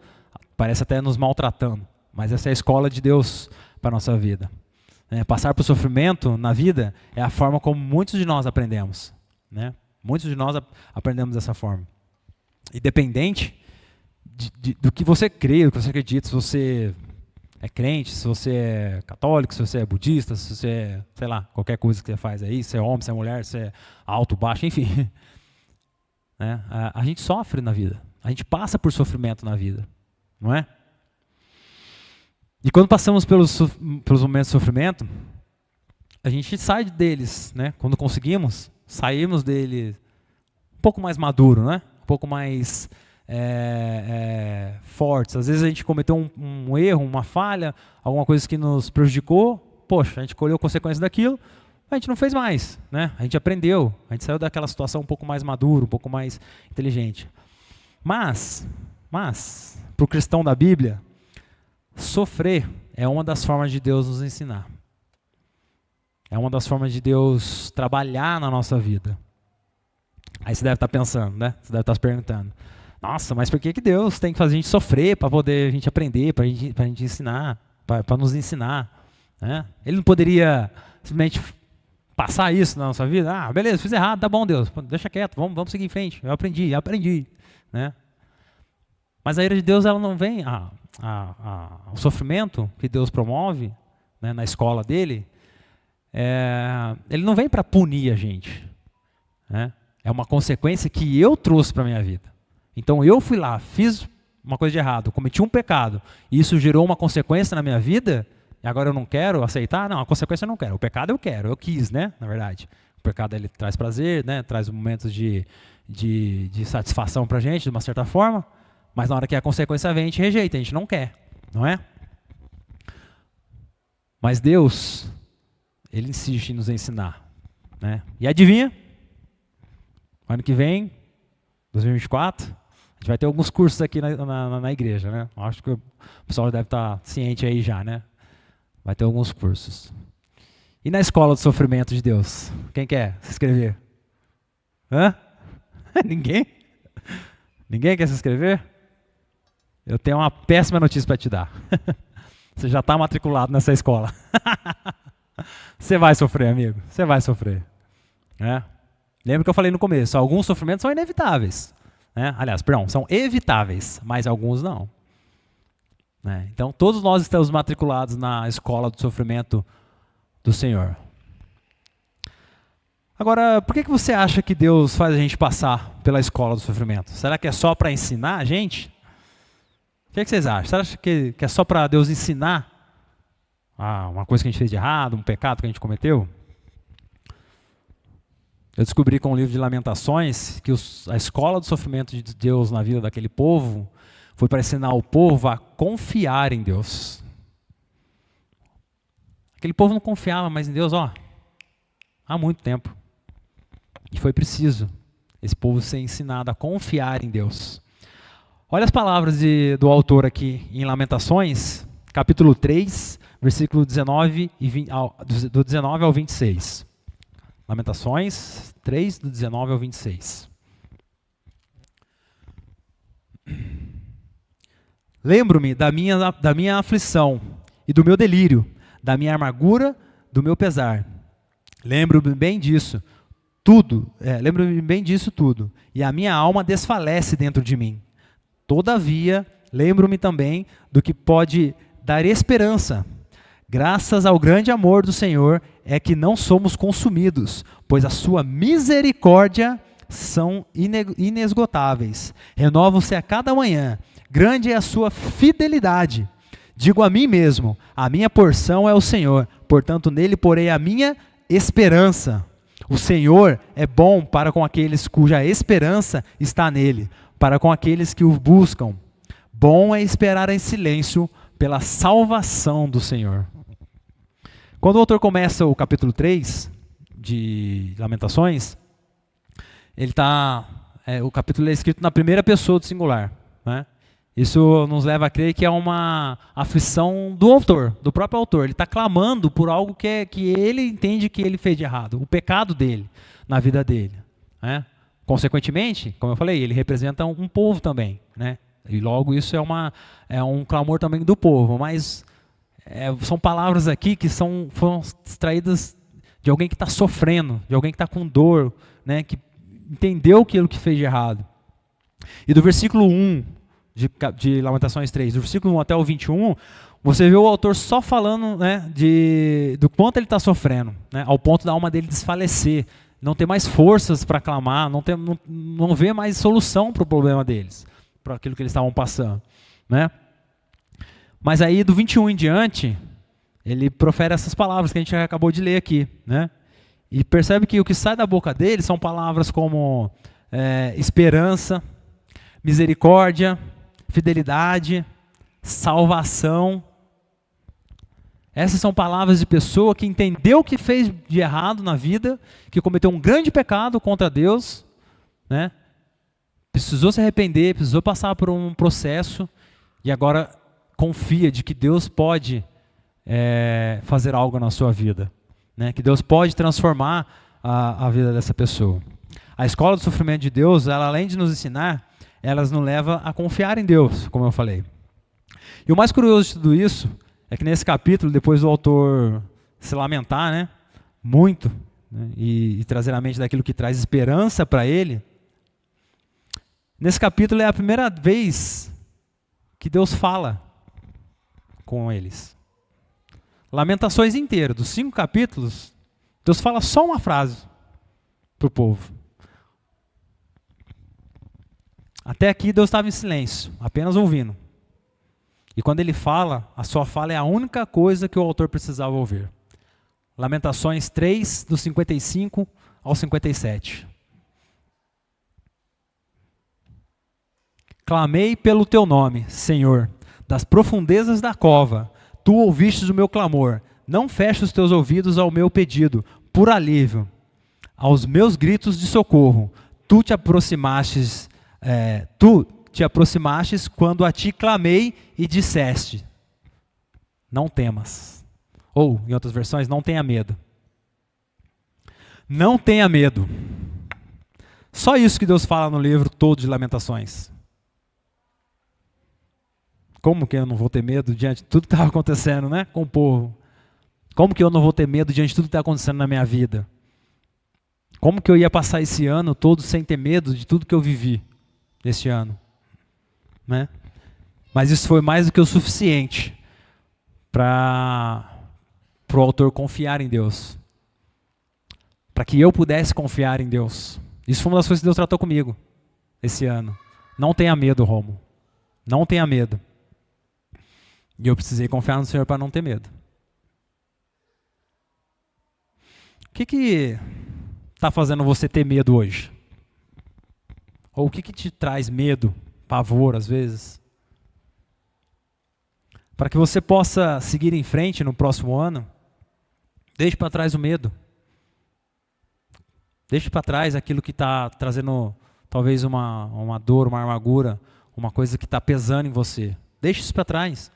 parece até nos maltratando, mas essa é a escola de Deus para a nossa vida. Passar por sofrimento na vida é a forma como muitos de nós aprendemos. Né? Muitos de nós aprendemos dessa forma. Independente do que você crê, do que você acredita, se você é crente, se você é católico, se você é budista, se você é, sei lá, qualquer coisa que você faz aí, se é homem, se é mulher, se é alto, baixo, enfim. Né? A gente sofre na vida. A gente passa por sofrimento na vida. Não é? E quando passamos pelos momentos de sofrimento, a gente sai deles, né? Quando conseguimos, saímos dele um pouco mais maduro, né? Um pouco mais fortes. Às vezes a gente cometeu um erro, uma falha, alguma coisa que nos prejudicou, poxa, a gente colheu consequências daquilo, a gente não fez mais, né? A gente aprendeu, a gente saiu daquela situação um pouco mais maduro, um pouco mais inteligente. Mas para o cristão da Bíblia, sofrer é uma das formas de Deus nos ensinar. É uma das formas de Deus trabalhar na nossa vida. Aí você deve estar pensando, né? Você deve estar se perguntando, nossa, mas por que Deus tem que fazer a gente sofrer para poder a gente aprender, para a gente ensinar, para nos ensinar? Né? Ele não poderia simplesmente passar isso na nossa vida? Ah, beleza, fiz errado, tá bom, Deus, deixa quieto, vamos seguir em frente. Eu aprendi. Né? Mas a ira de Deus, ela não vem, o sofrimento que Deus promove, né, na escola dele, ele não vem para punir a gente. Né? É uma consequência que eu trouxe para a minha vida. Então eu fui lá, fiz uma coisa de errado, cometi um pecado, e isso gerou uma consequência na minha vida, e agora eu não quero aceitar? Não, a consequência eu não quero. O pecado eu quero, eu quis, né? Na verdade. O pecado ele traz prazer, né? Traz momentos de satisfação pra gente, de uma certa forma, mas na hora que a consequência vem, a gente rejeita, a gente não quer, não é? Mas Deus, Ele insiste em nos ensinar. Né? E adivinha? Ano que vem, 2024, a gente vai ter alguns cursos aqui na igreja, né? Acho que o pessoal deve estar ciente aí já, né? Vai ter alguns cursos. E na escola do sofrimento de Deus? Quem quer se inscrever? Hã? Ninguém? Ninguém quer se inscrever? Eu tenho uma péssima notícia para te dar. Você já está matriculado nessa escola. Você vai sofrer, amigo. Você vai sofrer. Né? Lembra que eu falei no começo, alguns sofrimentos são inevitáveis. Né? Aliás, perdão, são evitáveis, mas alguns não. Né? Então, todos nós estamos matriculados na escola do sofrimento do Senhor. Agora, por que você acha que Deus faz a gente passar pela escola do sofrimento? Será que é só para ensinar a gente? O que vocês acham? Você acha que é só para Deus ensinar uma coisa que a gente fez de errado, um pecado que a gente cometeu? Eu descobri com o livro de Lamentações que a escola do sofrimento de Deus na vida daquele povo foi para ensinar o povo a confiar em Deus. Aquele povo não confiava mais em Deus, há muito tempo. E foi preciso esse povo ser ensinado a confiar em Deus. Olha as palavras do autor aqui em Lamentações, capítulo 3, versículo 19 do 19 ao 26. Lamentações 3, do 19 ao 26. Lembro-me da minha aflição e do meu delírio, da minha amargura, do meu pesar. Lembro-me bem disso tudo, e a minha alma desfalece dentro de mim. Todavia, lembro-me também do que pode dar esperança. Graças ao grande amor do Senhor é que não somos consumidos, pois a sua misericórdia são inesgotáveis. Renovam-se a cada manhã. Grande é a sua fidelidade. Digo a mim mesmo, a minha porção é o Senhor, portanto nele porei a minha esperança. O Senhor é bom para com aqueles cuja esperança está nele, para com aqueles que o buscam. Bom é esperar em silêncio pela salvação do Senhor. Quando o autor começa o capítulo 3 de Lamentações, o capítulo é escrito na primeira pessoa do singular, né? Isso nos leva a crer que é uma aflição do autor, do próprio autor. Ele está clamando por algo que ele entende que ele fez de errado, o pecado dele na vida dele, né? Consequentemente, como eu falei, ele representa um povo também, né? E logo isso é um clamor também do povo. Mas são palavras aqui que foram extraídas de alguém que está sofrendo, de alguém que está com dor, né? Que entendeu aquilo que fez de errado. E do versículo 1 de Lamentações 3, do versículo 1 até o 21, você vê o autor só falando, né, do quanto ele está sofrendo, né, ao ponto da alma dele desfalecer, não ter mais forças para clamar, não ver mais solução para o problema deles, para aquilo que eles estavam passando, né? Mas aí do 21 em diante, ele profere essas palavras que a gente acabou de ler aqui, né? E percebe que o que sai da boca dele são palavras como esperança, misericórdia, fidelidade, salvação. Essas são palavras de pessoa que entendeu o que fez de errado na vida, que cometeu um grande pecado contra Deus, né? Precisou se arrepender, precisou passar por um processo e agora confia de que Deus pode fazer algo na sua vida, né? Que Deus pode transformar a vida dessa pessoa. A escola do sofrimento de Deus, ela, além de nos ensinar, elas nos levam a confiar em Deus, como eu falei. E o mais curioso de tudo isso é que nesse capítulo, depois do autor se lamentar, né, muito, né, e trazer à mente daquilo que traz esperança para ele, nesse capítulo é a primeira vez que Deus fala com eles. Lamentações inteiro, dos 5 capítulos, Deus fala só uma frase para o povo. Até aqui Deus estava em silêncio, apenas ouvindo. E quando ele fala, a sua fala é a única coisa que o autor precisava ouvir. Lamentações 3, do 55 ao 57. Clamei pelo teu nome, Senhor, das profundezas da cova. Tu ouvistes o meu clamor. Não feches os teus ouvidos ao meu pedido, por alívio. Aos meus gritos de socorro, tu te aproximastes quando a ti clamei e disseste, não temas. Ou, em outras versões, não tenha medo. Não tenha medo. Só isso que Deus fala no livro todo de Lamentações. Como que eu não vou ter medo diante de tudo que estava acontecendo, né, com o povo? Como que eu não vou ter medo diante de tudo que está acontecendo na minha vida? Como que eu ia passar esse ano todo sem ter medo de tudo que eu vivi este ano, né? Mas isso foi mais do que o suficiente para o autor confiar em Deus, para que eu pudesse confiar em Deus. Isso foi uma das coisas que Deus tratou comigo esse ano. Não tenha medo, Romo. Não tenha medo. E eu precisei confiar no Senhor para não ter medo. O que está fazendo você ter medo hoje? Ou o que te traz medo, pavor às vezes? Para que você possa seguir em frente no próximo ano, deixe para trás o medo. Deixe para trás aquilo que está trazendo talvez uma dor, uma amargura, uma coisa que está pesando em você. Deixe isso para trás.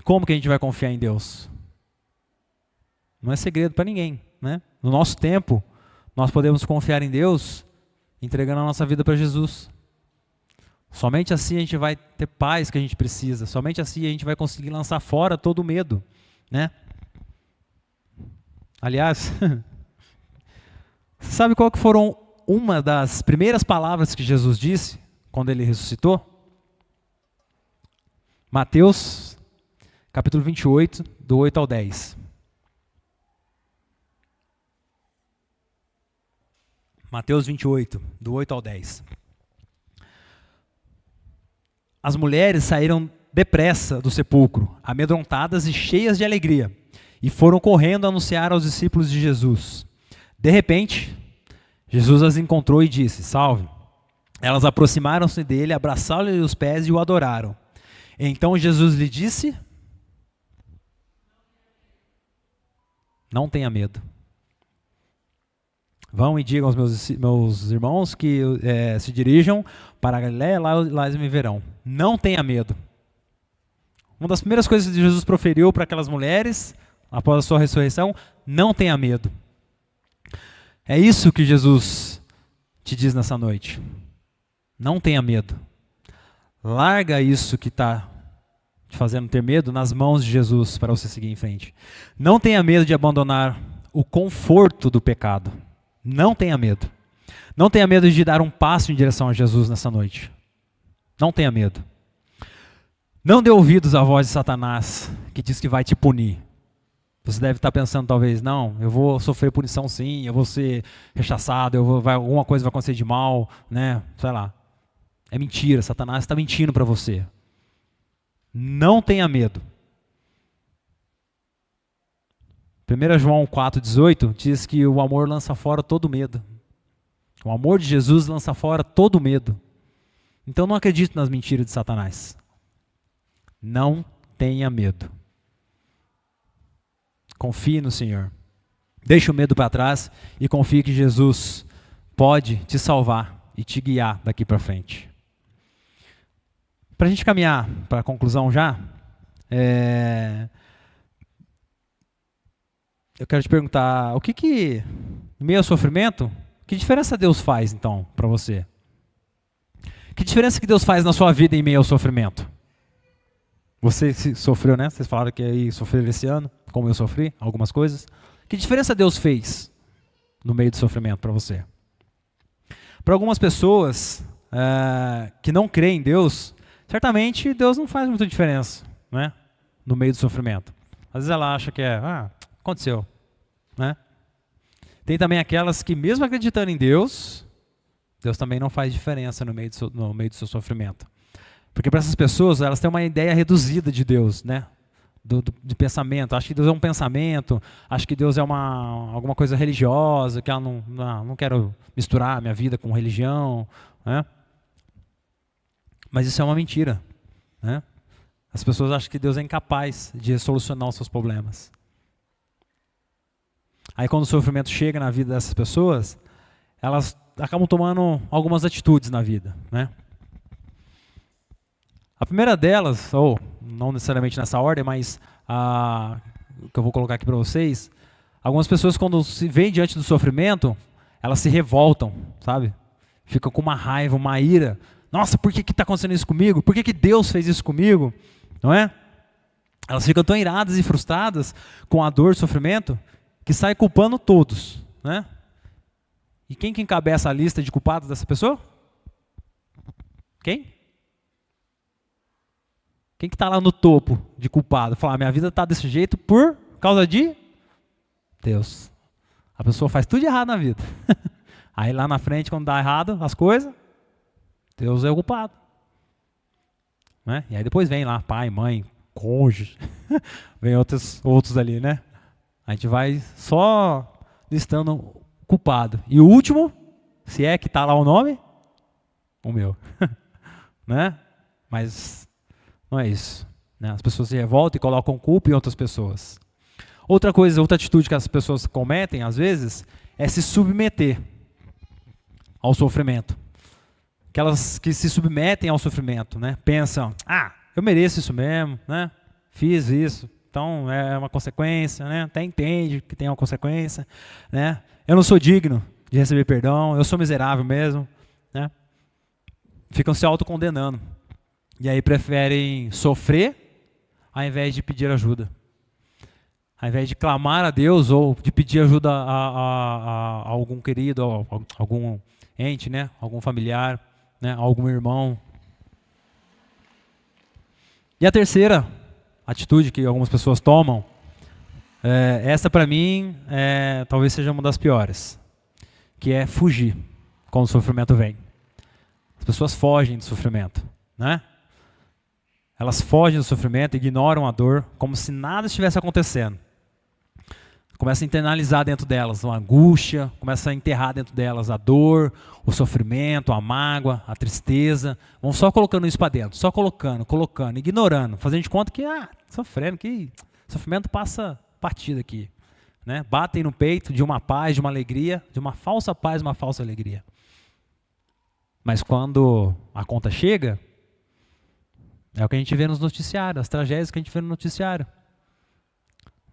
Como que a gente vai confiar em Deus? Não é segredo para ninguém, né? No nosso tempo, nós podemos confiar em Deus entregando a nossa vida para Jesus. Somente assim a gente vai ter paz que a gente precisa. Somente assim a gente vai conseguir lançar fora todo o medo, né? Aliás, você sabe qual que foram uma das primeiras palavras que Jesus disse quando ele ressuscitou? Mateus, capítulo 28, do 8 ao 10. Mateus 28, do 8 ao 10. As mulheres saíram depressa do sepulcro, amedrontadas e cheias de alegria, e foram correndo anunciar aos discípulos de Jesus. De repente, Jesus as encontrou e disse: Salve! Elas aproximaram-se dele, abraçaram-lhe os pés e o adoraram. Então Jesus lhe disse: Não tenha medo. Vão e digam aos meus irmãos que se dirijam para a Galiléia, lá eles me verão. Não tenha medo. Uma das primeiras coisas que Jesus proferiu para aquelas mulheres, após a sua ressurreição: não tenha medo. É isso que Jesus te diz nessa noite. Não tenha medo. Larga isso que está te fazendo ter medo nas mãos de Jesus para você seguir em frente. Não tenha medo de abandonar o conforto do pecado. Não tenha medo. Não tenha medo de dar um passo em direção a Jesus nessa noite. Não tenha medo. Não dê ouvidos à voz de Satanás que diz que vai te punir. Você deve estar pensando talvez: não, eu vou sofrer punição sim, eu vou ser rechaçado, alguma coisa vai acontecer de mal, né? Sei lá. É mentira, Satanás está mentindo para você. Não tenha medo. 1 João 4,18 diz que o amor lança fora todo medo. O amor de Jesus lança fora todo medo. Então não acredite nas mentiras de Satanás. Não tenha medo. Confie no Senhor. Deixe o medo para trás e confie que Jesus pode te salvar e te guiar daqui para frente. Para a gente caminhar para a conclusão já, eu quero te perguntar, no meio ao sofrimento, que diferença Deus faz então para você? Que diferença que Deus faz na sua vida em meio ao sofrimento? Você sofreu, né? Vocês falaram que aí sofreram esse ano, como eu sofri, algumas coisas. Que diferença Deus fez no meio do sofrimento para você? Para algumas pessoas que não creem em Deus, certamente Deus não faz muita diferença, né? No meio do sofrimento. Às vezes ela acha que aconteceu, né? Tem também aquelas que mesmo acreditando em Deus, Deus também não faz diferença no meio do seu sofrimento. Porque para essas pessoas, elas têm uma ideia reduzida de Deus, né? De pensamento. Acho que Deus é um pensamento, acho que Deus é alguma coisa religiosa, que ela não quero misturar minha vida com religião, né? Mas isso é uma mentira, né? As pessoas acham que Deus é incapaz de solucionar os seus problemas. Aí quando o sofrimento chega na vida dessas pessoas, elas acabam tomando algumas atitudes na vida, né? A primeira delas, ou não necessariamente nessa ordem, mas que eu vou colocar aqui para vocês, algumas pessoas quando se veem diante do sofrimento, elas se revoltam, sabe? Ficam com uma raiva, uma ira. Nossa, por que está acontecendo isso comigo? Por que Deus fez isso comigo? Não é? Elas ficam tão iradas e frustradas com a dor e o sofrimento que saem culpando todos, né? E quem que encabeça a lista de culpados dessa pessoa? Quem? Quem que está lá no topo de culpado? Fala, minha vida está desse jeito por causa de Deus. A pessoa faz tudo de errado na vida. Aí lá na frente, quando dá errado as coisas, Deus é o culpado. Né? E aí depois vem lá pai, mãe, cônjuge, vem outros ali, né? A gente vai só listando culpado. E o último, se é que está lá o nome, o meu. Né? Mas não é isso. Né? As pessoas se revoltam e colocam culpa em outras pessoas. Outra atitude que as pessoas cometem, às vezes, é se submeter ao sofrimento. Aquelas que se submetem ao sofrimento, né? Pensam, eu mereço isso mesmo, né? Fiz isso, então é uma consequência, né? Até entende que tem uma consequência, né? Eu não sou digno de receber perdão, eu sou miserável mesmo, né? Ficam se autocondenando. E aí preferem sofrer ao invés de pedir ajuda. Ao invés de clamar a Deus ou de pedir ajuda a algum querido, a algum ente, né? Algum familiar, né? Algum irmão. E a terceira atitude que algumas pessoas tomam, essa para mim talvez seja uma das piores, que é fugir quando o sofrimento vem. As pessoas fogem do sofrimento, né? Elas fogem do sofrimento, ignoram a dor, como se nada estivesse acontecendo. Começa a internalizar dentro delas uma angústia, começa a enterrar dentro delas a dor, o sofrimento, a mágoa, a tristeza. Vão só colocando isso para dentro, só colocando, ignorando, fazendo de conta que, sofrendo, que sofrimento passa partida aqui. Né? Batem no peito de uma paz, de uma alegria, de uma falsa paz, uma falsa alegria. Mas quando a conta chega, é o que a gente vê nos noticiários, as tragédias que a gente vê no noticiário.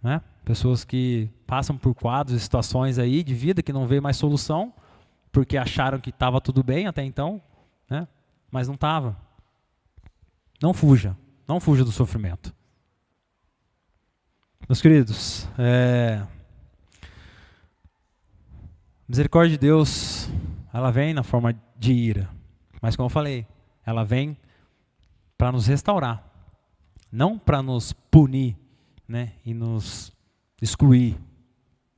Né? Pessoas que passam por quadros e situações aí de vida que não vê mais solução, porque acharam que estava tudo bem até então, né? Mas não estava. Não fuja do sofrimento. Meus queridos, misericórdia de Deus, ela vem na forma de ira, mas como eu falei, ela vem para nos restaurar, não para nos punir, né, e nos excluir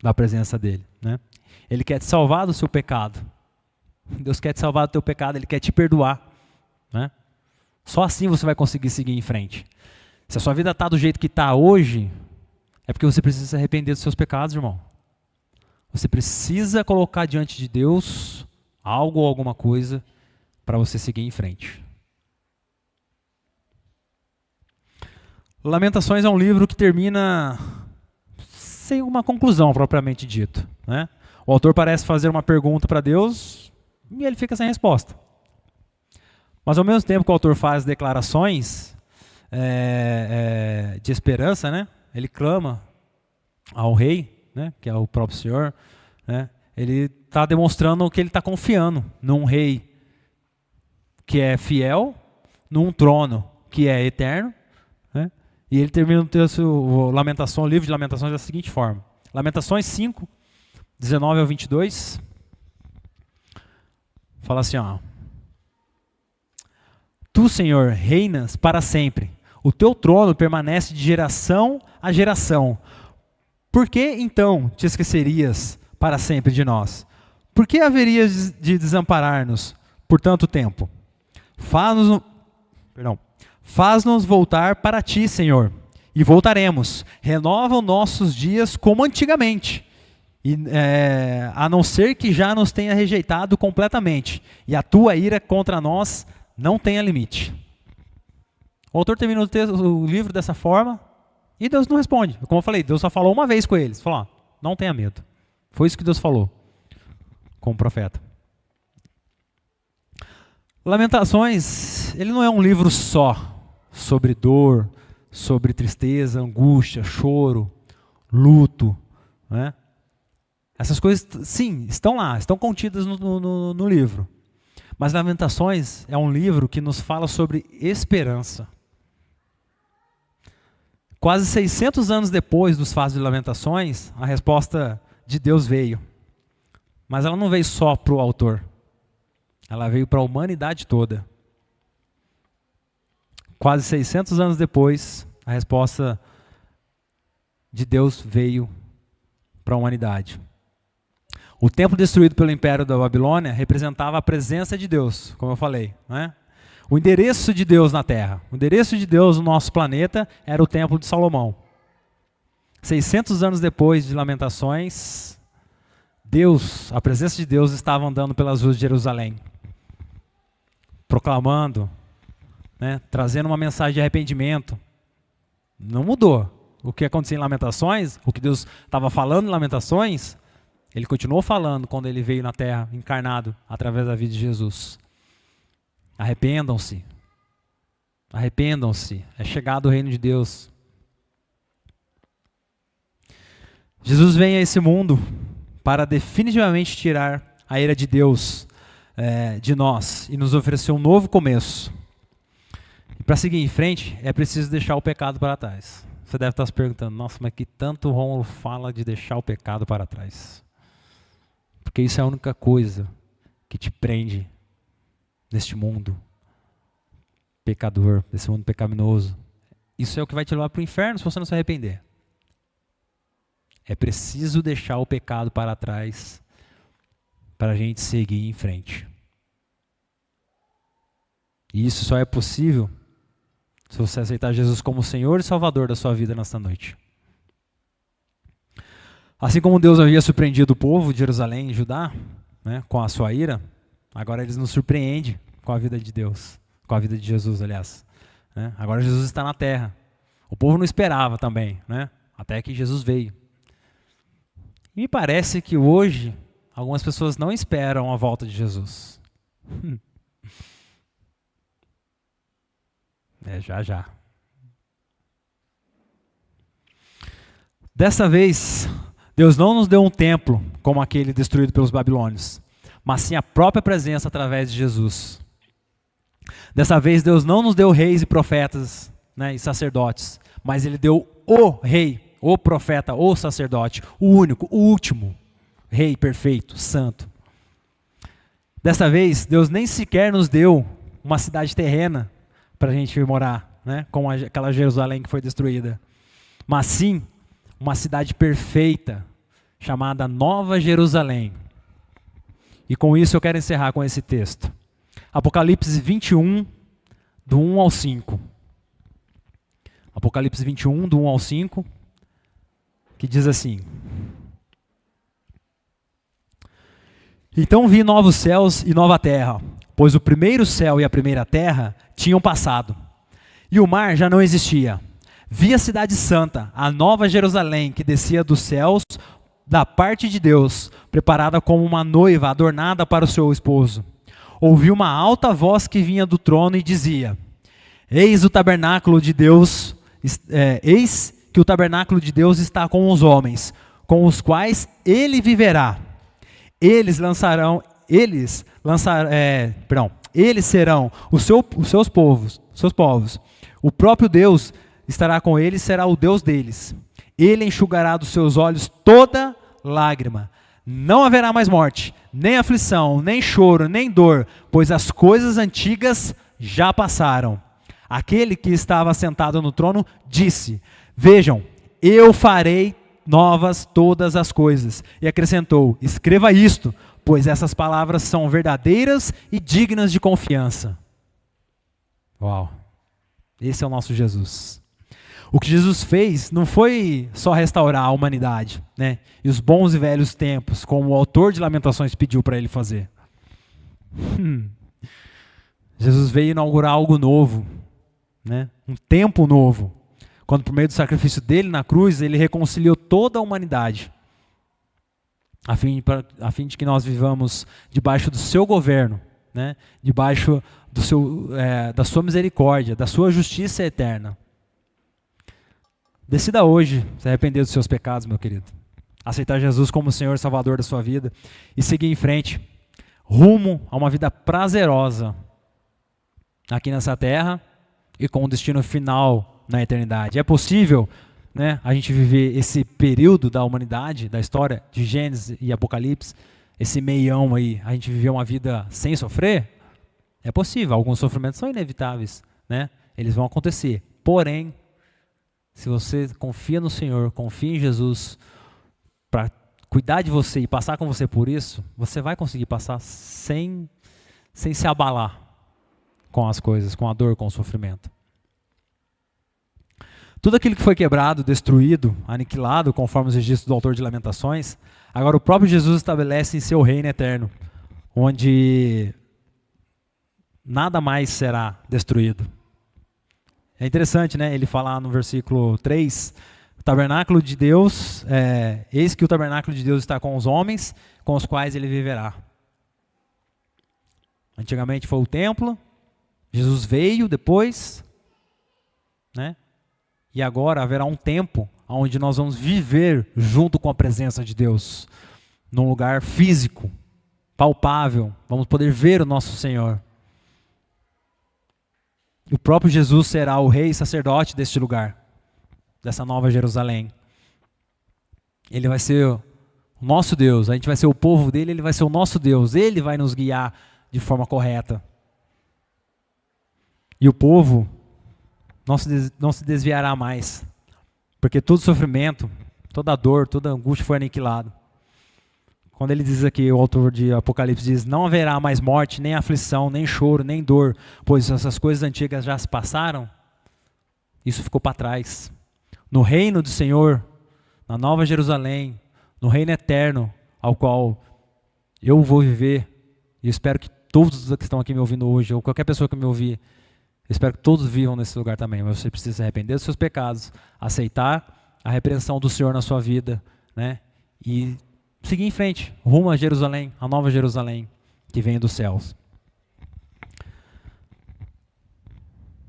da presença dele, né? Ele quer te salvar do seu pecado. Deus quer te salvar do teu pecado, Ele quer te perdoar, né? Só assim você vai conseguir seguir em frente. Se a sua vida está do jeito que está hoje, é porque você precisa se arrepender dos seus pecados, irmão. Você precisa colocar diante de Deus algo ou alguma coisa para você seguir em frente. Lamentações é um livro que termina sem uma conclusão propriamente dito, né? O autor parece fazer uma pergunta para Deus e ele fica sem resposta. Mas ao mesmo tempo que o autor faz declarações de esperança, né? Ele clama ao rei, né? Que é o próprio Senhor, né? Ele está demonstrando que ele está confiando num rei que é fiel, num trono que é eterno, né? E ele termina o o livro de Lamentações da seguinte forma. Lamentações 5, 19 ao 22. Fala assim, ó. Tu, Senhor, reinas para sempre. O teu trono permanece de geração a geração. Por que, então, te esquecerias para sempre de nós? Por que haverias de desamparar-nos por tanto tempo? Faz-nos voltar para ti, Senhor, e voltaremos. Renova os nossos dias como antigamente, a não ser que já nos tenha rejeitado completamente, e a tua ira contra nós não tenha limite. O autor termina o livro dessa forma, e Deus não responde. Como eu falei, Deus só falou uma vez com eles. Falou, não tenha medo. Foi isso que Deus falou com o profeta. Lamentações, ele não é um livro só sobre dor, sobre tristeza, angústia, choro, luto, né? Essas coisas, sim, estão lá, estão contidas no livro. Mas Lamentações é um livro que nos fala sobre esperança. Quase 600 anos depois dos fatos de Lamentações, a resposta de Deus veio. Mas ela não veio só para o autor. Ela veio para a humanidade toda. Quase 600 anos depois, a resposta de Deus veio para a humanidade. O templo destruído pelo Império da Babilônia representava a presença de Deus, como eu falei, né? O endereço de Deus na Terra, o endereço de Deus no nosso planeta era o Templo de Salomão. 600 anos depois de Lamentações, a presença de Deus estava andando pelas ruas de Jerusalém, proclamando, né, trazendo uma mensagem de arrependimento. Não mudou. O que aconteceu em Lamentações, o que Deus estava falando em Lamentações, Ele continuou falando quando ele veio na terra, encarnado, através da vida de Jesus. Arrependam-se. Arrependam-se. É chegado o reino de Deus. Jesus vem a esse mundo para definitivamente tirar a ira de Deus de nós e nos oferecer um novo começo. E para seguir em frente, é preciso deixar o pecado para trás. Você deve estar se perguntando, nossa, mas que tanto o Rômulo fala de deixar o pecado para trás? Porque isso é a única coisa que te prende neste mundo pecador, nesse mundo pecaminoso. Isso é o que vai te levar para o inferno se você não se arrepender. É preciso deixar o pecado para trás para a gente seguir em frente. E isso só é possível se você aceitar Jesus como Senhor e Salvador da sua vida nesta noite. Assim como Deus havia surpreendido o povo de Jerusalém e Judá, né, com a sua ira, agora eles nos surpreendem com a vida de Deus, com a vida de Jesus, aliás. Né? Agora Jesus está na terra. O povo não esperava também, né, até que Jesus veio. E me parece que hoje algumas pessoas não esperam a volta de Jesus. Já. Dessa vez, Deus não nos deu um templo como aquele destruído pelos babilônios, mas sim a própria presença através de Jesus. Dessa vez, Deus não nos deu reis e profetas, né, e sacerdotes, mas Ele deu o rei, o profeta, o sacerdote, o único, o último rei perfeito, santo. Dessa vez, Deus nem sequer nos deu uma cidade terrena para a gente morar, né, como aquela Jerusalém que foi destruída, mas sim uma cidade perfeita, chamada Nova Jerusalém. E com isso eu quero encerrar com esse texto. Apocalipse 21, do 1 ao 5. Apocalipse 21, do 1 ao 5, que diz assim: Então vi novos céus e nova terra, pois o primeiro céu e a primeira terra tinham passado, e o mar já não existia. Vi a cidade santa, a nova Jerusalém, que descia dos céus da parte de Deus, preparada como uma noiva adornada para o seu esposo. Ouvi uma alta voz que vinha do trono e dizia: Eis o tabernáculo de Deus, eis que o tabernáculo de Deus está com os homens, com os quais ele viverá. Eles serão os seus povos. O próprio Deus estará com eles, será o Deus deles. Ele enxugará dos seus olhos toda lágrima. Não haverá mais morte, nem aflição, nem choro, nem dor, pois as coisas antigas já passaram. Aquele que estava sentado no trono disse: Vejam, eu farei novas todas as coisas. E acrescentou: Escreva isto, pois essas palavras são verdadeiras e dignas de confiança. Uau! Esse é o nosso Jesus. O que Jesus fez não foi só restaurar a humanidade, né, e os bons e velhos tempos, como o autor de Lamentações pediu para ele fazer. Jesus veio inaugurar algo novo, né, um tempo novo, quando por meio do sacrifício dele na cruz, ele reconciliou toda a humanidade, a fim de que nós vivamos debaixo do seu governo, né, debaixo da sua misericórdia, da sua justiça eterna. Decida hoje se arrepender dos seus pecados, meu querido. Aceitar Jesus como Senhor e Salvador da sua vida e seguir em frente, rumo a uma vida prazerosa aqui nessa terra e com um destino final na eternidade. É possível, né, a gente viver esse período da humanidade, da história de Gênesis e Apocalipse, esse meião aí, a gente viver uma vida sem sofrer? É possível, alguns sofrimentos são inevitáveis, né? Eles vão acontecer, porém, se você confia no Senhor, confia em Jesus para cuidar de você e passar com você por isso, você vai conseguir passar sem se abalar com as coisas, com a dor, com o sofrimento. Tudo aquilo que foi quebrado, destruído, aniquilado, conforme os registros do autor de Lamentações, agora o próprio Jesus estabelece em seu reino eterno, onde nada mais será destruído. É interessante, né? Ele fala no versículo 3, O tabernáculo de Deus, eis que o tabernáculo de Deus está com os homens, com os quais ele viverá. Antigamente foi o templo, Jesus veio depois, né? E agora haverá um tempo onde nós vamos viver junto com a presença de Deus, num lugar físico, palpável, vamos poder ver o nosso Senhor. O próprio Jesus será o rei e sacerdote deste lugar, dessa nova Jerusalém. Ele vai ser o nosso Deus, a gente vai ser o povo dele, ele vai ser o nosso Deus, ele vai nos guiar de forma correta. E o povo não se desviará mais, porque todo sofrimento, toda dor, toda angústia foi aniquilado. Quando ele diz aqui, o autor de Apocalipse diz, não haverá mais morte, nem aflição, nem choro, nem dor, pois essas coisas antigas já se passaram, isso ficou para trás. No reino do Senhor, na Nova Jerusalém, no reino eterno, ao qual eu vou viver, e eu espero que todos que estão aqui me ouvindo hoje, ou qualquer pessoa que me ouvir, eu espero que todos vivam nesse lugar também, mas você precisa se arrepender dos seus pecados, aceitar a repreensão do Senhor na sua vida, né? E seguir em frente, rumo a Jerusalém, a Nova Jerusalém, que vem dos céus.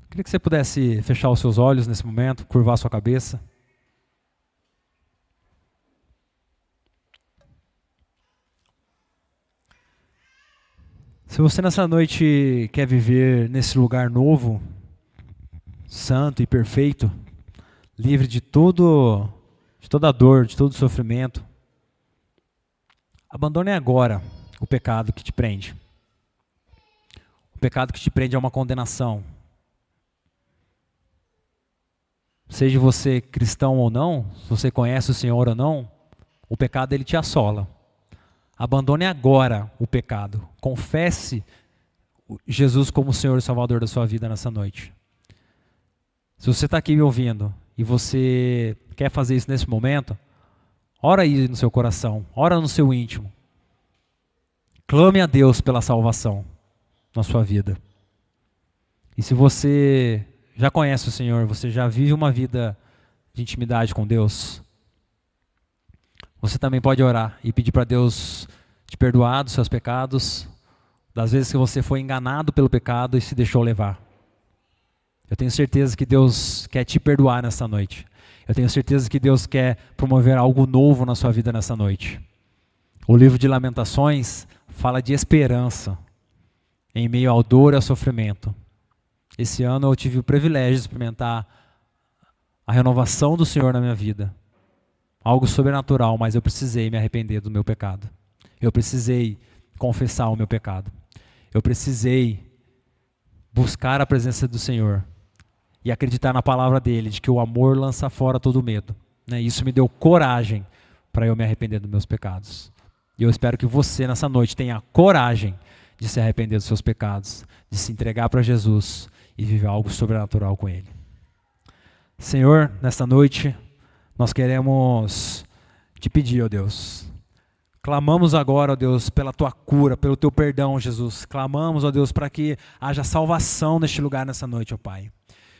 Queria que você pudesse fechar os seus olhos nesse momento, curvar a sua cabeça. Se você nessa noite quer viver nesse lugar novo, santo e perfeito, livre de toda dor, de todo sofrimento, abandone agora o pecado que te prende. O pecado que te prende é uma condenação. Seja você cristão ou não, se você conhece o Senhor ou não, o pecado ele te assola. Abandone agora o pecado. Confesse Jesus como o Senhor e Salvador da sua vida nessa noite. Se você está aqui me ouvindo e você quer fazer isso nesse momento, ora aí no seu coração, ora no seu íntimo. Clame a Deus pela salvação na sua vida. E se você já conhece o Senhor, você já vive uma vida de intimidade com Deus, você também pode orar e pedir para Deus te perdoar dos seus pecados, das vezes que você foi enganado pelo pecado e se deixou levar. Eu tenho certeza que Deus quer te perdoar nessa noite. Eu tenho certeza que Deus quer promover algo novo na sua vida nessa noite. O livro de Lamentações fala de esperança em meio à dor e ao sofrimento. Esse ano eu tive o privilégio de experimentar a renovação do Senhor na minha vida. Algo sobrenatural, mas eu precisei me arrepender do meu pecado. Eu precisei confessar o meu pecado. Eu precisei buscar a presença do Senhor e acreditar na palavra dele, de que o amor lança fora todo medo. Isso me deu coragem para eu me arrepender dos meus pecados. E eu espero que você nessa noite tenha coragem de se arrepender dos seus pecados, de se entregar para Jesus e viver algo sobrenatural com ele. Senhor, nesta noite, nós queremos te pedir, ó Deus. Clamamos agora, ó Deus, pela tua cura, pelo teu perdão, Jesus. Clamamos, ó Deus, para que haja salvação neste lugar nessa noite, ó Pai.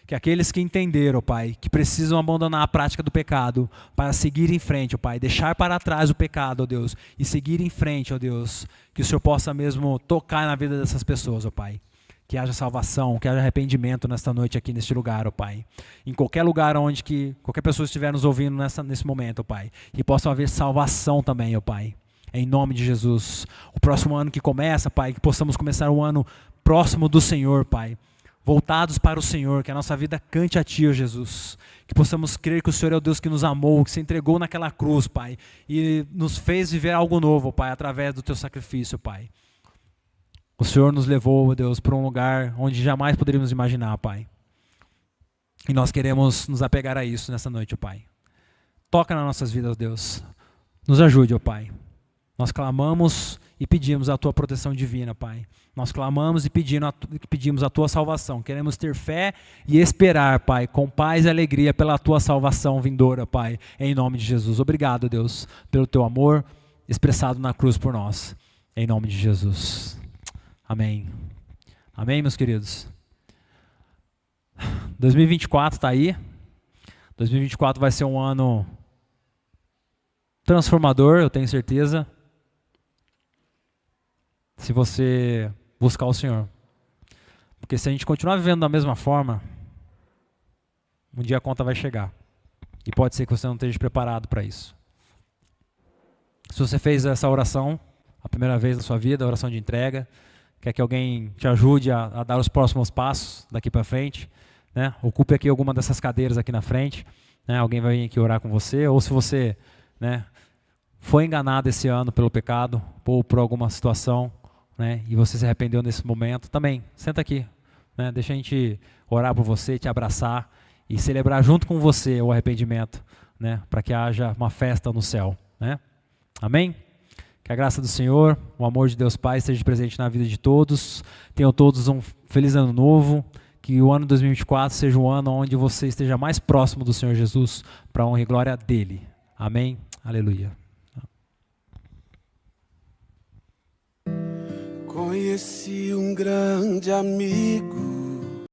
Que aqueles que entenderam, ó Pai, que precisam abandonar a prática do pecado para seguir em frente, ó Pai, deixar para trás o pecado, ó Deus, e seguir em frente, ó Deus, que o Senhor possa mesmo tocar na vida dessas pessoas, ó Pai. Que haja salvação, que haja arrependimento nesta noite aqui neste lugar, ó Pai. Em qualquer lugar onde que qualquer pessoa estiver nos ouvindo nesse momento, ó Pai. Que possa haver salvação também, ó Pai. Em nome de Jesus. O próximo ano que começa, Pai, que possamos começar um ano próximo do Senhor, Pai. Voltados para o Senhor, que a nossa vida cante a Ti, ó Jesus. Que possamos crer que o Senhor é o Deus que nos amou, que se entregou naquela cruz, Pai. E nos fez viver algo novo, Pai, através do Teu sacrifício, Pai. O Senhor nos levou, Deus, para um lugar onde jamais poderíamos imaginar, Pai. E nós queremos nos apegar a isso nessa noite, Pai. Toca nas nossas vidas, Deus. Nos ajude, ó Pai. Nós clamamos e pedimos a Tua proteção divina, Pai. Nós clamamos e pedimos a Tua salvação. Queremos ter fé e esperar, Pai, com paz e alegria pela Tua salvação vindoura, Pai. Em nome de Jesus. Obrigado, Deus, pelo Teu amor expressado na cruz por nós. Em nome de Jesus. Amém. Amém, meus queridos? 2024 está aí. 2024 vai ser um ano transformador, eu tenho certeza, se você buscar o Senhor. Porque se a gente continuar vivendo da mesma forma, um dia a conta vai chegar. E pode ser que você não esteja preparado para isso. Se você fez essa oração a primeira vez na sua vida, a oração de entrega, quer que alguém te ajude a dar os próximos passos daqui para frente, né? Ocupe aqui alguma dessas cadeiras aqui na frente, né? Alguém vai vir aqui orar com você, ou se você, né, foi enganado esse ano pelo pecado, ou por alguma situação, né, e você se arrependeu nesse momento, também, senta aqui, né? Deixa a gente orar por você, te abraçar e celebrar junto com você o arrependimento, né, para que haja uma festa no céu, né? Amém? Que a graça do Senhor, o amor de Deus Pai esteja presente na vida de todos. Tenham todos um feliz ano novo. Que o ano 2024 seja um ano onde você esteja mais próximo do Senhor Jesus, para a honra e glória dele. Amém? Aleluia. Conheci um grande amigo,